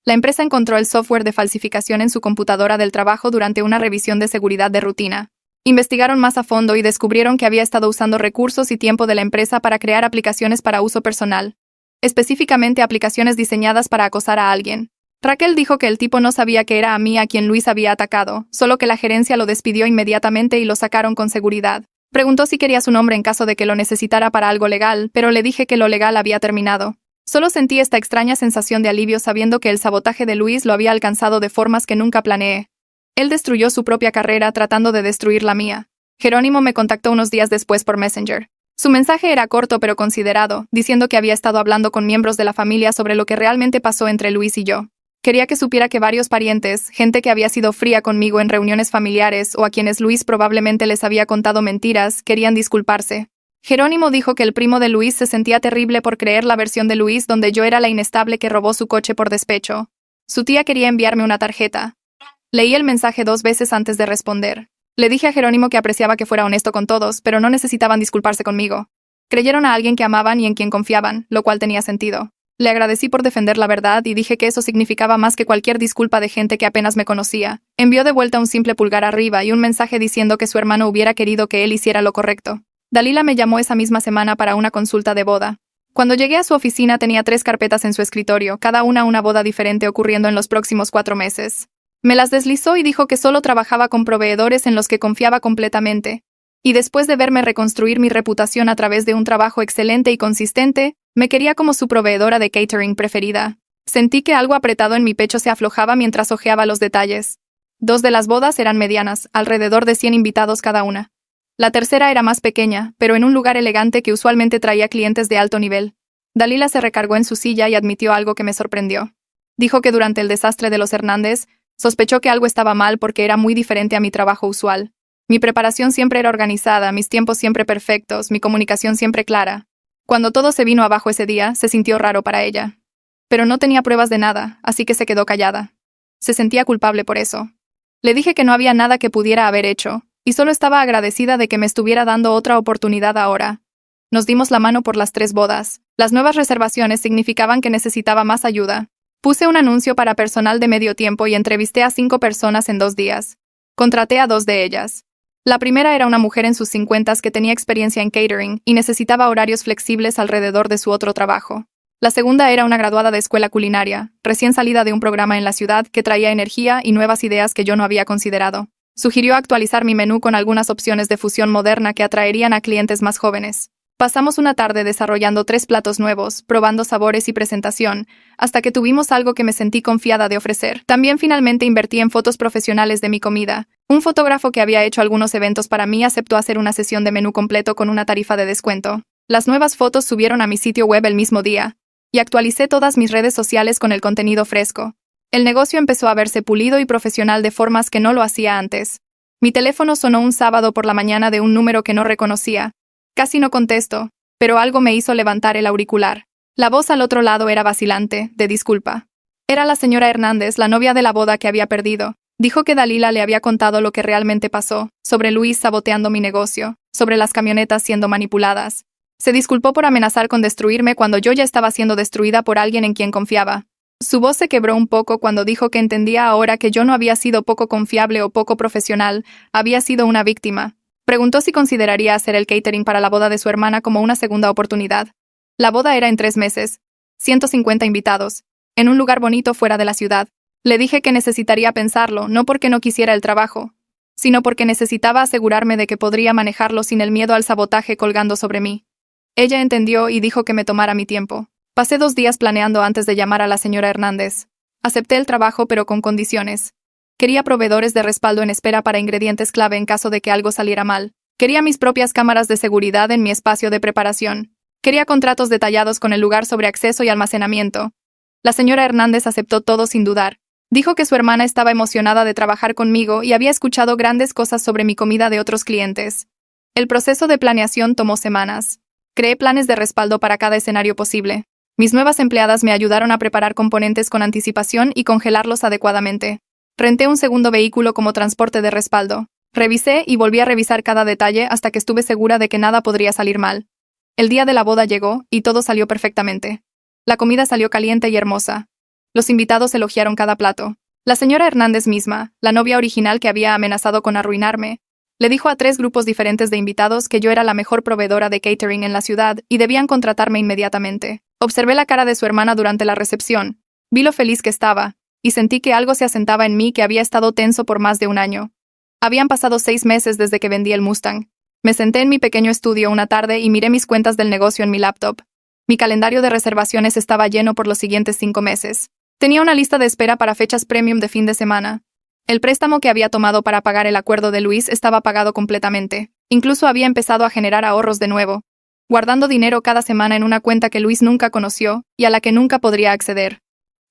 La empresa encontró el software de falsificación en su computadora del trabajo durante una revisión de seguridad de rutina. Investigaron más a fondo y descubrieron que había estado usando recursos y tiempo de la empresa para crear aplicaciones para uso personal. Específicamente aplicaciones diseñadas para acosar a alguien. Raquel dijo que el tipo no sabía que era a mí a quien Luis había atacado, solo que la gerencia lo despidió inmediatamente y lo sacaron con seguridad. Preguntó si quería su nombre en caso de que lo necesitara para algo legal, pero le dije que lo legal había terminado. Solo sentí esta extraña sensación de alivio sabiendo que el sabotaje de Luis lo había alcanzado de formas que nunca planeé. Él destruyó su propia carrera tratando de destruir la mía. Jerónimo me contactó unos días después por Messenger. Su mensaje era corto pero considerado, diciendo que había estado hablando con miembros de la familia sobre lo que realmente pasó entre Luis y yo. Quería que supiera que varios parientes, gente que había sido fría conmigo en reuniones familiares o a quienes Luis probablemente les había contado mentiras, querían disculparse. Jerónimo dijo que el primo de Luis se sentía terrible por creer la versión de Luis donde yo era la inestable que robó su coche por despecho. Su tía quería enviarme una tarjeta. Leí el mensaje 2 veces antes de responder. Le dije a Jerónimo que apreciaba que fuera honesto con todos, pero no necesitaban disculparse conmigo. Creyeron a alguien que amaban y en quien confiaban, lo cual tenía sentido. Le agradecí por defender la verdad y dije que eso significaba más que cualquier disculpa de gente que apenas me conocía. Envió de vuelta un simple pulgar arriba y un mensaje diciendo que su hermano hubiera querido que él hiciera lo correcto. Dalila me llamó esa misma semana para una consulta de boda. Cuando llegué a su oficina tenía 3 carpetas en su escritorio, cada una boda diferente ocurriendo en los próximos 4 meses. Me las deslizó y dijo que solo trabajaba con proveedores en los que confiaba completamente. Y después de verme reconstruir mi reputación a través de un trabajo excelente y consistente, me quería como su proveedora de catering preferida. Sentí que algo apretado en mi pecho se aflojaba mientras hojeaba los detalles. 2 de las bodas eran medianas, alrededor de 100 invitados cada una. La tercera era más pequeña, pero en un lugar elegante que usualmente traía clientes de alto nivel. Dalila se recargó en su silla y admitió algo que me sorprendió. Dijo que durante el desastre de los Hernández, sospechó que algo estaba mal porque era muy diferente a mi trabajo usual. Mi preparación siempre era organizada, mis tiempos siempre perfectos, mi comunicación siempre clara. Cuando todo se vino abajo ese día, se sintió raro para ella. Pero no tenía pruebas de nada, así que se quedó callada. Se sentía culpable por eso. Le dije que no había nada que pudiera haber hecho, y solo estaba agradecida de que me estuviera dando otra oportunidad ahora. Nos dimos la mano por las 3 bodas. Las nuevas reservaciones significaban que necesitaba más ayuda. Puse un anuncio para personal de medio tiempo y entrevisté a 5 personas en 2 días. Contraté a 2 de ellas. La primera era una mujer en sus 50s que tenía experiencia en catering y necesitaba horarios flexibles alrededor de su otro trabajo. La segunda era una graduada de escuela culinaria, recién salida de un programa en la ciudad que traía energía y nuevas ideas que yo no había considerado. Sugirió actualizar mi menú con algunas opciones de fusión moderna que atraerían a clientes más jóvenes. Pasamos una tarde desarrollando 3 platos nuevos, probando sabores y presentación, hasta que tuvimos algo que me sentí confiada de ofrecer. También finalmente invertí en fotos profesionales de mi comida. Un fotógrafo que había hecho algunos eventos para mí aceptó hacer una sesión de menú completo con una tarifa de descuento. Las nuevas fotos subieron a mi sitio web el mismo día, y actualicé todas mis redes sociales con el contenido fresco. El negocio empezó a verse pulido y profesional de formas que no lo hacía antes. Mi teléfono sonó un sábado por la mañana de un número que no reconocía. Casi no contesto, pero algo me hizo levantar el auricular. La voz al otro lado era vacilante, de disculpa. Era la señora Hernández, la novia de la boda que había perdido. Dijo que Dalila le había contado lo que realmente pasó, sobre Luis saboteando mi negocio, sobre las camionetas siendo manipuladas. Se disculpó por amenazar con destruirme cuando yo ya estaba siendo destruida por alguien en quien confiaba. Su voz se quebró un poco cuando dijo que entendía ahora que yo no había sido poco confiable o poco profesional, había sido una víctima. Preguntó si consideraría hacer el catering para la boda de su hermana como una segunda oportunidad. La boda era en 3 meses. 150 invitados. En un lugar bonito fuera de la ciudad. Le dije que necesitaría pensarlo, no porque no quisiera el trabajo, sino porque necesitaba asegurarme de que podría manejarlo sin el miedo al sabotaje colgando sobre mí. Ella entendió y dijo que me tomara mi tiempo. Pasé 2 días planeando antes de llamar a la señora Hernández. Acepté el trabajo pero con condiciones. Quería proveedores de respaldo en espera para ingredientes clave en caso de que algo saliera mal. Quería mis propias cámaras de seguridad en mi espacio de preparación. Quería contratos detallados con el lugar sobre acceso y almacenamiento. La señora Hernández aceptó todo sin dudar. Dijo que su hermana estaba emocionada de trabajar conmigo y había escuchado grandes cosas sobre mi comida de otros clientes. El proceso de planeación tomó semanas. Creé planes de respaldo para cada escenario posible. Mis nuevas empleadas me ayudaron a preparar componentes con anticipación y congelarlos adecuadamente. Renté un segundo vehículo como transporte de respaldo. Revisé y volví a revisar cada detalle hasta que estuve segura de que nada podría salir mal. El día de la boda llegó y todo salió perfectamente. La comida salió caliente y hermosa. Los invitados elogiaron cada plato. La señora Hernández misma, la novia original que había amenazado con arruinarme, le dijo a 3 grupos diferentes de invitados que yo era la mejor proveedora de catering en la ciudad y debían contratarme inmediatamente. Observé la cara de su hermana durante la recepción. Vi lo feliz que estaba, y sentí que algo se asentaba en mí que había estado tenso por más de un año. Habían pasado 6 meses desde que vendí el Mustang. Me senté en mi pequeño estudio una tarde y miré mis cuentas del negocio en mi laptop. Mi calendario de reservaciones estaba lleno por los siguientes 5 meses. Tenía una lista de espera para fechas premium de fin de semana. El préstamo que había tomado para pagar el acuerdo de Luis estaba pagado completamente. Incluso había empezado a generar ahorros de nuevo, guardando dinero cada semana en una cuenta que Luis nunca conoció y a la que nunca podría acceder.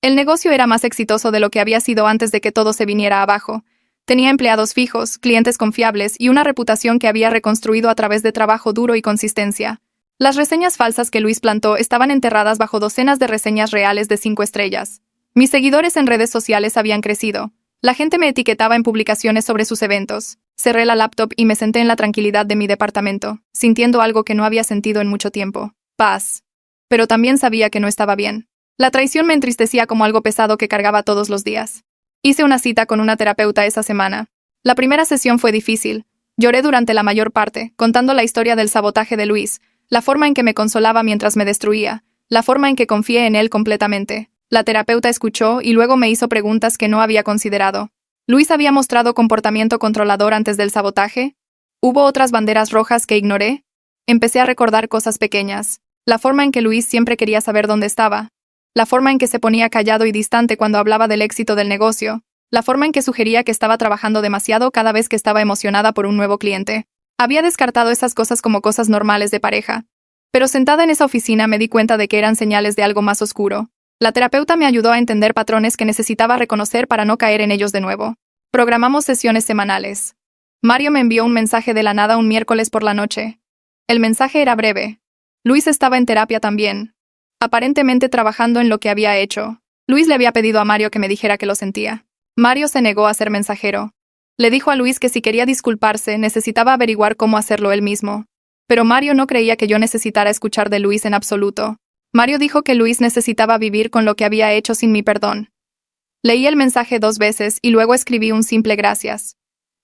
El negocio era más exitoso de lo que había sido antes de que todo se viniera abajo. Tenía empleados fijos, clientes confiables y una reputación que había reconstruido a través de trabajo duro y consistencia. Las reseñas falsas que Luis plantó estaban enterradas bajo docenas de reseñas reales de 5 estrellas. Mis seguidores en redes sociales habían crecido, La gente me etiquetaba en publicaciones sobre sus eventos. Cerré la laptop y me senté en la tranquilidad de mi departamento, sintiendo algo que no había sentido en mucho tiempo. Paz. Pero también sabía que no estaba bien. La traición me entristecía como algo pesado que cargaba todos los días. Hice una cita con una terapeuta esa semana. La primera sesión fue difícil. Lloré durante la mayor parte, contando la historia del sabotaje de Luis, la forma en que me consolaba mientras me destruía, la forma en que confié en él completamente. La terapeuta escuchó y luego me hizo preguntas que no había considerado. ¿Luis había mostrado comportamiento controlador antes del sabotaje? ¿Hubo otras banderas rojas que ignoré? Empecé a recordar cosas pequeñas. La forma en que Luis siempre quería saber dónde estaba. La forma en que se ponía callado y distante cuando hablaba del éxito del negocio. La forma en que sugería que estaba trabajando demasiado cada vez que estaba emocionada por un nuevo cliente. Había descartado esas cosas como cosas normales de pareja. Pero sentada en esa oficina me di cuenta de que eran señales de algo más oscuro. La terapeuta me ayudó a entender patrones que necesitaba reconocer para no caer en ellos de nuevo. Programamos sesiones semanales. Mario me envió un mensaje de la nada un miércoles por la noche. El mensaje era breve. Luis estaba en terapia también. Aparentemente trabajando en lo que había hecho. Luis le había pedido a Mario que me dijera que lo sentía. Mario se negó a ser mensajero. Le dijo a Luis que si quería disculparse, necesitaba averiguar cómo hacerlo él mismo. Pero Mario no creía que yo necesitara escuchar de Luis en absoluto. Mario dijo que Luis necesitaba vivir con lo que había hecho sin mi perdón. Leí el mensaje 2 veces y luego escribí un simple gracias.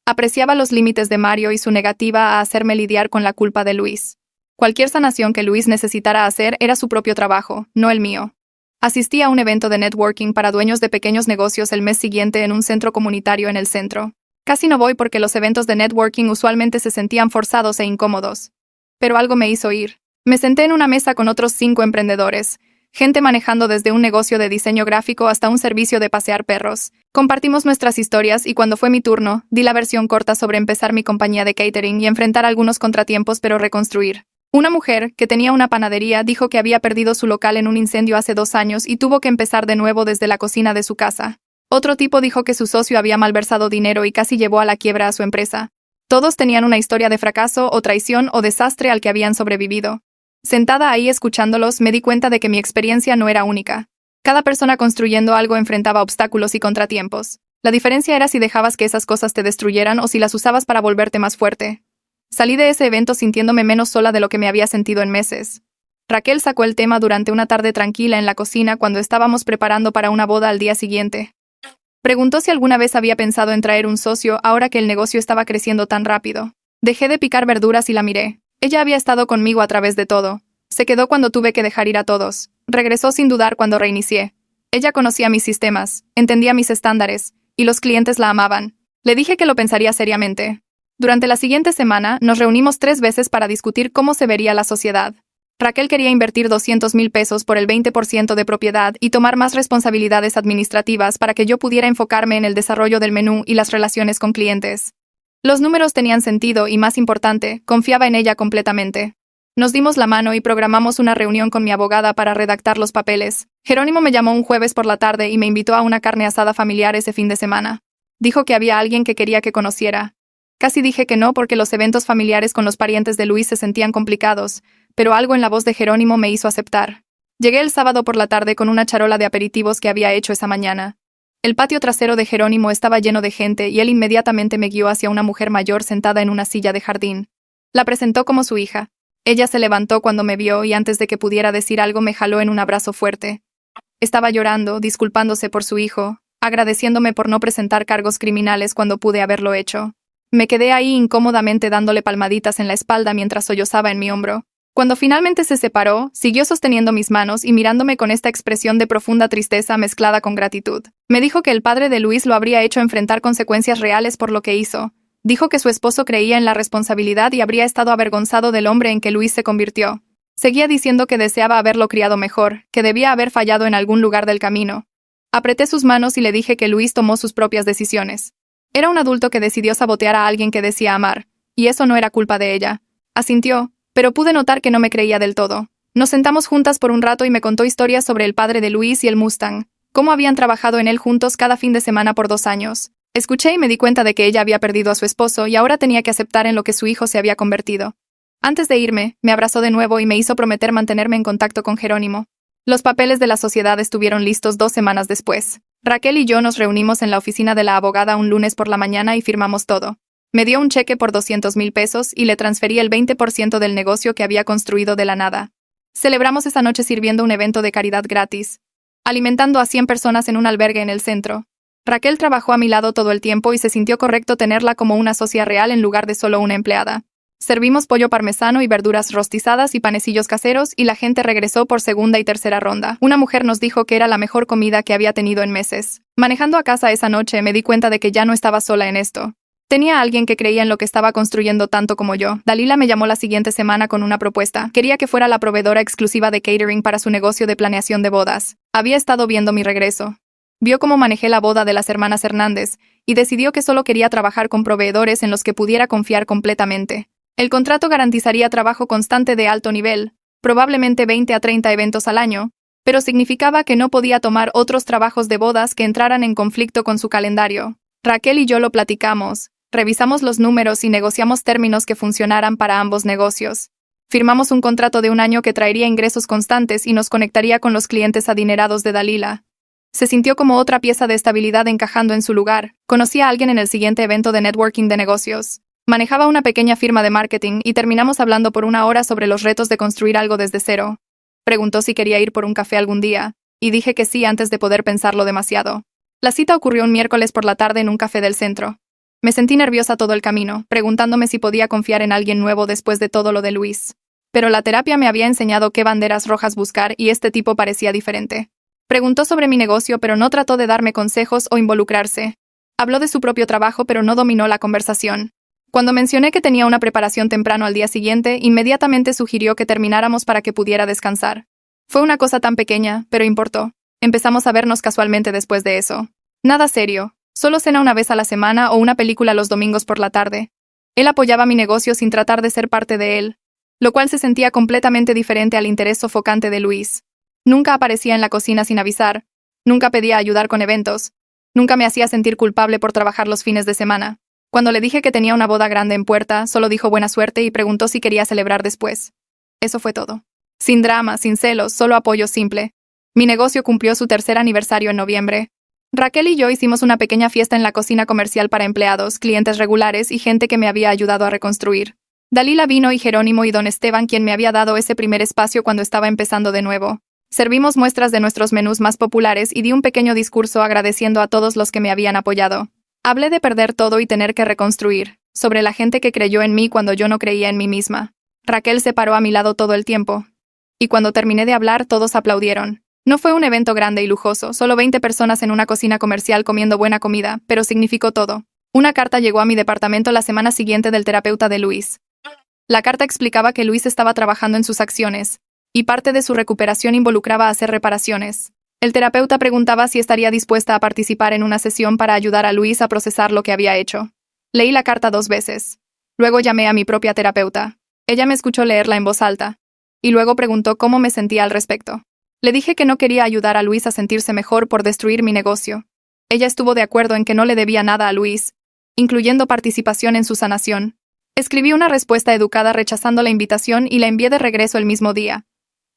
Apreciaba los límites de Mario y su negativa a hacerme lidiar con la culpa de Luis. Cualquier sanación que Luis necesitara hacer era su propio trabajo, no el mío. Asistí a un evento de networking para dueños de pequeños negocios el mes siguiente en un centro comunitario en el centro. Casi no voy porque los eventos de networking usualmente se sentían forzados e incómodos. Pero algo me hizo ir. Me senté en una mesa con otros 5 emprendedores, gente manejando desde un negocio de diseño gráfico hasta un servicio de pasear perros. Compartimos nuestras historias y cuando fue mi turno, di la versión corta sobre empezar mi compañía de catering y enfrentar algunos contratiempos pero reconstruir. Una mujer, que tenía una panadería, dijo que había perdido su local en un incendio hace 2 años y tuvo que empezar de nuevo desde la cocina de su casa. Otro tipo dijo que su socio había malversado dinero y casi llevó a la quiebra a su empresa. Todos tenían una historia de fracaso o traición o desastre al que habían sobrevivido. Sentada ahí escuchándolos, me di cuenta de que mi experiencia no era única. Cada persona construyendo algo enfrentaba obstáculos y contratiempos. La diferencia era si dejabas que esas cosas te destruyeran o si las usabas para volverte más fuerte. Salí de ese evento sintiéndome menos sola de lo que me había sentido en meses. Raquel sacó el tema durante una tarde tranquila en la cocina cuando estábamos preparando para una boda al día siguiente. Preguntó si alguna vez había pensado en traer un socio ahora que el negocio estaba creciendo tan rápido. Dejé de picar verduras y la miré. Ella había estado conmigo a través de todo. Se quedó cuando tuve que dejar ir a todos. Regresó sin dudar cuando reinicié. Ella conocía mis sistemas, entendía mis estándares, y los clientes la amaban. Le dije que lo pensaría seriamente. Durante la siguiente semana, nos reunimos 3 veces para discutir cómo se vería la sociedad. Raquel quería invertir 200,000 pesos por el 20% de propiedad y tomar más responsabilidades administrativas para que yo pudiera enfocarme en el desarrollo del menú y las relaciones con clientes. Los números tenían sentido y, más importante, confiaba en ella completamente. Nos dimos la mano y programamos una reunión con mi abogada para redactar los papeles. Jerónimo me llamó un jueves por la tarde y me invitó a una carne asada familiar ese fin de semana. Dijo que había alguien que quería que conociera. Casi dije que no porque los eventos familiares con los parientes de Luis se sentían complicados, pero algo en la voz de Jerónimo me hizo aceptar. Llegué el sábado por la tarde con una charola de aperitivos que había hecho esa mañana. El patio trasero de Jerónimo estaba lleno de gente y él inmediatamente me guió hacia una mujer mayor sentada en una silla de jardín. La presentó como su hija. Ella se levantó cuando me vio y antes de que pudiera decir algo me jaló en un abrazo fuerte. Estaba llorando, disculpándose por su hijo, agradeciéndome por no presentar cargos criminales cuando pude haberlo hecho. Me quedé ahí incómodamente dándole palmaditas en la espalda mientras sollozaba en mi hombro. Cuando finalmente se separó, siguió sosteniendo mis manos y mirándome con esta expresión de profunda tristeza mezclada con gratitud. Me dijo que el padre de Luis lo habría hecho enfrentar consecuencias reales por lo que hizo. Dijo que su esposo creía en la responsabilidad y habría estado avergonzado del hombre en que Luis se convirtió. Seguía diciendo que deseaba haberlo criado mejor, que debía haber fallado en algún lugar del camino. Apreté sus manos y le dije que Luis tomó sus propias decisiones. Era un adulto que decidió sabotear a alguien que decía amar, y eso no era culpa de ella. Asintió, pero pude notar que no me creía del todo. Nos sentamos juntas por un rato y me contó historias sobre el padre de Luis y el Mustang, cómo habían trabajado en él juntos cada fin de semana por 2 años. Escuché y me di cuenta de que ella había perdido a su esposo y ahora tenía que aceptar en lo que su hijo se había convertido. Antes de irme, me abrazó de nuevo y me hizo prometer mantenerme en contacto con Jerónimo. Los papeles de la sociedad estuvieron listos 2 semanas después. Raquel y yo nos reunimos en la oficina de la abogada un lunes por la mañana y firmamos todo. Me dio un cheque por 200,000 pesos y le transferí el 20% del negocio que había construido de la nada. Celebramos esa noche sirviendo un evento de caridad gratis, alimentando a 100 personas en un albergue en el centro. Raquel trabajó a mi lado todo el tiempo y se sintió correcto tenerla como una socia real en lugar de solo una empleada. Servimos pollo parmesano y verduras rostizadas y panecillos caseros y la gente regresó por segunda y tercera ronda. Una mujer nos dijo que era la mejor comida que había tenido en meses. Manejando a casa esa noche me di cuenta de que ya no estaba sola en esto. Tenía a alguien que creía en lo que estaba construyendo tanto como yo. Dalila me llamó la siguiente semana con una propuesta. Quería que fuera la proveedora exclusiva de catering para su negocio de planeación de bodas. Había estado viendo mi regreso. Vio cómo manejé la boda de las hermanas Hernández y decidió que solo quería trabajar con proveedores en los que pudiera confiar completamente. El contrato garantizaría trabajo constante de alto nivel, probablemente 20 a 30 eventos al año, pero significaba que no podía tomar otros trabajos de bodas que entraran en conflicto con su calendario. Raquel y yo lo platicamos, revisamos los números y negociamos términos que funcionaran para ambos negocios. Firmamos un contrato de un año que traería ingresos constantes y nos conectaría con los clientes adinerados de Dalila. Se sintió como otra pieza de estabilidad encajando en su lugar. Conocí a alguien en el siguiente evento de networking de negocios. Manejaba una pequeña firma de marketing y terminamos hablando por una hora sobre los retos de construir algo desde cero. Preguntó si quería ir por un café algún día, y dije que sí antes de poder pensarlo demasiado. La cita ocurrió un miércoles por la tarde en un café del centro. Me sentí nerviosa todo el camino, preguntándome si podía confiar en alguien nuevo después de todo lo de Luis. Pero la terapia me había enseñado qué banderas rojas buscar y este tipo parecía diferente. Preguntó sobre mi negocio pero no trató de darme consejos o involucrarse. Habló de su propio trabajo pero no dominó la conversación. Cuando mencioné que tenía una preparación temprano al día siguiente, inmediatamente sugirió que termináramos para que pudiera descansar. Fue una cosa tan pequeña, pero importó. Empezamos a vernos casualmente después de eso. Nada serio, solo cena una vez a la semana o una película los domingos por la tarde. Él apoyaba mi negocio sin tratar de ser parte de él, lo cual se sentía completamente diferente al interés sofocante de Luis. Nunca aparecía en la cocina sin avisar, nunca pedía ayudar con eventos, nunca me hacía sentir culpable por trabajar los fines de semana. Cuando le dije que tenía una boda grande en puerta, solo dijo buena suerte y preguntó si quería celebrar después. Eso fue todo. Sin drama, sin celos, solo apoyo simple. Mi negocio cumplió su tercer aniversario en noviembre. Raquel y yo hicimos una pequeña fiesta en la cocina comercial para empleados, clientes regulares y gente que me había ayudado a reconstruir. Dalila vino y Jerónimo y don Esteban quien me había dado ese primer espacio cuando estaba empezando de nuevo. Servimos muestras de nuestros menús más populares y di un pequeño discurso agradeciendo a todos los que me habían apoyado. Hablé de perder todo y tener que reconstruir, sobre la gente que creyó en mí cuando yo no creía en mí misma. Raquel se paró a mi lado todo el tiempo. Y cuando terminé de hablar, todos aplaudieron. No fue un evento grande y lujoso, solo 20 personas en una cocina comercial comiendo buena comida, pero significó todo. Una carta llegó a mi departamento la semana siguiente del terapeuta de Luis. La carta explicaba que Luis estaba trabajando en sus acciones, y parte de su recuperación involucraba hacer reparaciones. El terapeuta preguntaba si estaría dispuesta a participar en una sesión para ayudar a Luis a procesar lo que había hecho. Leí la carta 2 veces. Luego llamé a mi propia terapeuta. Ella me escuchó leerla en voz alta. Y luego preguntó cómo me sentía al respecto. Le dije que no quería ayudar a Luis a sentirse mejor por destruir mi negocio. Ella estuvo de acuerdo en que no le debía nada a Luis, incluyendo participación en su sanación. Escribí una respuesta educada rechazando la invitación y la envié de regreso el mismo día.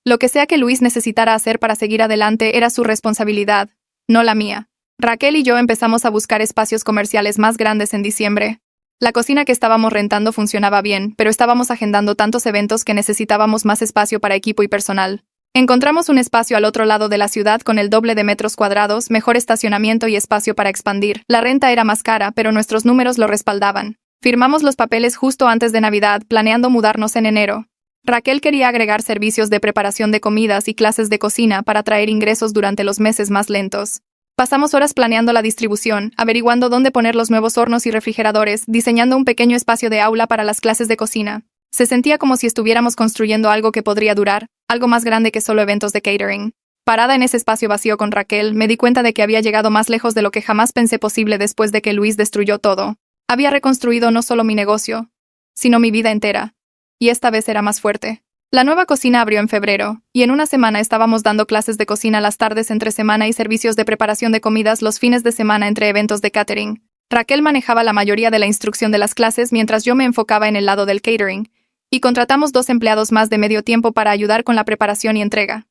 Lo que sea que Luis necesitara hacer para seguir adelante era su responsabilidad, no la mía. Raquel y yo empezamos a buscar espacios comerciales más grandes en diciembre. La cocina que estábamos rentando funcionaba bien, pero estábamos agendando tantos eventos que necesitábamos más espacio para equipo y personal. Encontramos un espacio al otro lado de la ciudad con el doble de metros cuadrados, mejor estacionamiento y espacio para expandir. La renta era más cara, pero nuestros números lo respaldaban. Firmamos los papeles justo antes de Navidad, planeando mudarnos en enero. Raquel quería agregar servicios de preparación de comidas y clases de cocina para traer ingresos durante los meses más lentos. Pasamos horas planeando la distribución, averiguando dónde poner los nuevos hornos y refrigeradores, diseñando un pequeño espacio de aula para las clases de cocina. Se sentía como si estuviéramos construyendo algo que podría durar, algo más grande que solo eventos de catering. Parada en ese espacio vacío con Raquel, me di cuenta de que había llegado más lejos de lo que jamás pensé posible después de que Luis destruyó todo. Había reconstruido no solo mi negocio, sino mi vida entera. Y esta vez era más fuerte. La nueva cocina abrió en febrero, y en una semana estábamos dando clases de cocina las tardes entre semana y servicios de preparación de comidas los fines de semana entre eventos de catering. Raquel manejaba la mayoría de la instrucción de las clases mientras yo me enfocaba en el lado del catering, y contratamos 2 empleados más de medio tiempo para ayudar con la preparación y entrega.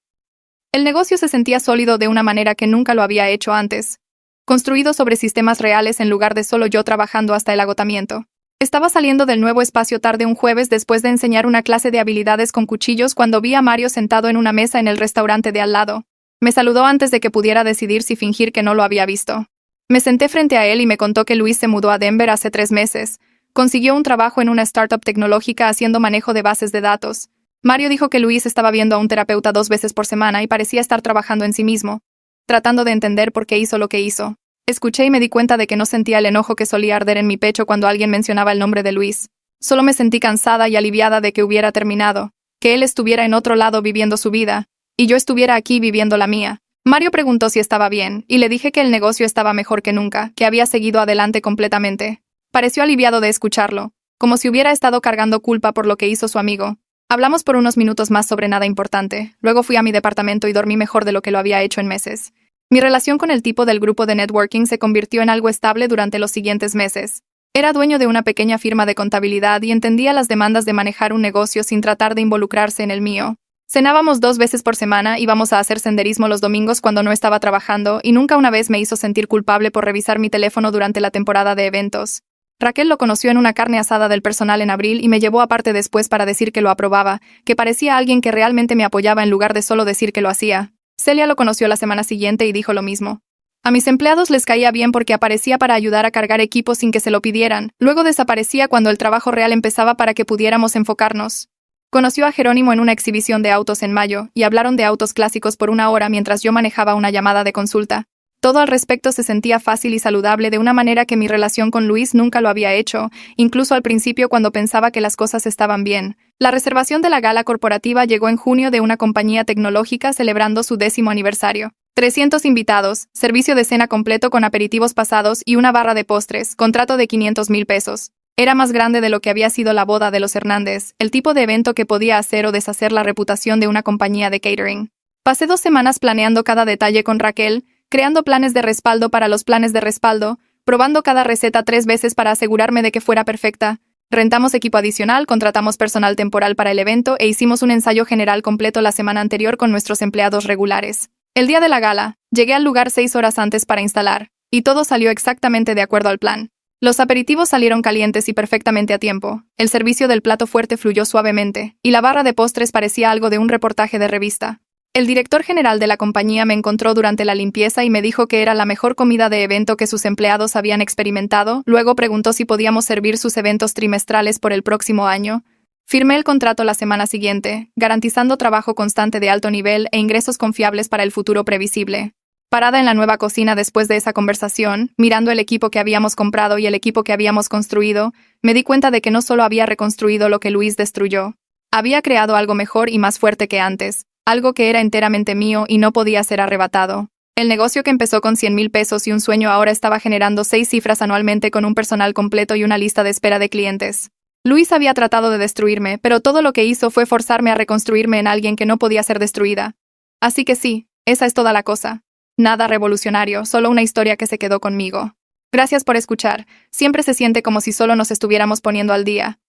El negocio se sentía sólido de una manera que nunca lo había hecho antes, construido sobre sistemas reales en lugar de solo yo trabajando hasta el agotamiento. Estaba saliendo del nuevo espacio tarde un jueves después de enseñar una clase de habilidades con cuchillos cuando vi a Mario sentado en una mesa en el restaurante de al lado. Me saludó antes de que pudiera decidir si fingir que no lo había visto. Me senté frente a él y me contó que Luis se mudó a Denver hace 3 meses. Consiguió un trabajo en una startup tecnológica haciendo manejo de bases de datos. Mario dijo que Luis estaba viendo a un terapeuta 2 veces por semana y parecía estar trabajando en sí mismo, tratando de entender por qué hizo lo que hizo. Escuché y me di cuenta de que no sentía el enojo que solía arder en mi pecho cuando alguien mencionaba el nombre de Luis. Solo me sentí cansada y aliviada de que hubiera terminado, que él estuviera en otro lado viviendo su vida, y yo estuviera aquí viviendo la mía. Mario preguntó si estaba bien, y le dije que el negocio estaba mejor que nunca, que había seguido adelante completamente. Pareció aliviado de escucharlo, como si hubiera estado cargando culpa por lo que hizo su amigo. Hablamos por unos minutos más sobre nada importante, luego fui a mi departamento y dormí mejor de lo que lo había hecho en meses. Mi relación con el tipo del grupo de networking se convirtió en algo estable durante los siguientes meses. Era dueño de una pequeña firma de contabilidad y entendía las demandas de manejar un negocio sin tratar de involucrarse en el mío. Cenábamos 2 veces por semana, íbamos a hacer senderismo los domingos cuando no estaba trabajando y nunca una vez me hizo sentir culpable por revisar mi teléfono durante la temporada de eventos. Raquel lo conoció en una carne asada del personal en abril y me llevó aparte después para decir que lo aprobaba, que parecía alguien que realmente me apoyaba en lugar de solo decir que lo hacía. Celia lo conoció la semana siguiente y dijo lo mismo. A mis empleados les caía bien porque aparecía para ayudar a cargar equipos sin que se lo pidieran, luego desaparecía cuando el trabajo real empezaba para que pudiéramos enfocarnos. Conoció a Jerónimo en una exhibición de autos en mayo, y hablaron de autos clásicos por 1 hora mientras yo manejaba una llamada de consulta. Todo al respecto se sentía fácil y saludable de una manera que mi relación con Luis nunca lo había hecho, incluso al principio cuando pensaba que las cosas estaban bien. La reservación de la gala corporativa llegó en junio de una compañía tecnológica celebrando su 10º aniversario. 300 invitados, servicio de cena completo con aperitivos pasados y una barra de postres, contrato de 500,000 pesos. Era más grande de lo que había sido la boda de los Hernández, el tipo de evento que podía hacer o deshacer la reputación de una compañía de catering. Pasé 2 semanas planeando cada detalle con Raquel, creando planes de respaldo para los planes de respaldo, probando cada receta 3 veces para asegurarme de que fuera perfecta. Rentamos equipo adicional, contratamos personal temporal para el evento e hicimos un ensayo general completo la semana anterior con nuestros empleados regulares. El día de la gala, llegué al lugar 6 horas antes para instalar, y todo salió exactamente de acuerdo al plan. Los aperitivos salieron calientes y perfectamente a tiempo, el servicio del plato fuerte fluyó suavemente, y la barra de postres parecía algo de un reportaje de revista. El director general de la compañía me encontró durante la limpieza y me dijo que era la mejor comida de evento que sus empleados habían experimentado, luego preguntó si podíamos servir sus eventos trimestrales por el próximo año. Firmé el contrato la semana siguiente, garantizando trabajo constante de alto nivel e ingresos confiables para el futuro previsible. Parada en la nueva cocina después de esa conversación, mirando el equipo que habíamos comprado y el equipo que habíamos construido, me di cuenta de que no solo había reconstruido lo que Luis destruyó, había creado algo mejor y más fuerte que antes, algo que era enteramente mío y no podía ser arrebatado. El negocio que empezó con 100,000 pesos y un sueño ahora estaba generando 6 cifras anualmente con un personal completo y una lista de espera de clientes. Luis había tratado de destruirme, pero todo lo que hizo fue forzarme a reconstruirme en alguien que no podía ser destruida. Así que sí, esa es toda la cosa. Nada revolucionario, solo una historia que se quedó conmigo. Gracias por escuchar. Siempre se siente como si solo nos estuviéramos poniendo al día.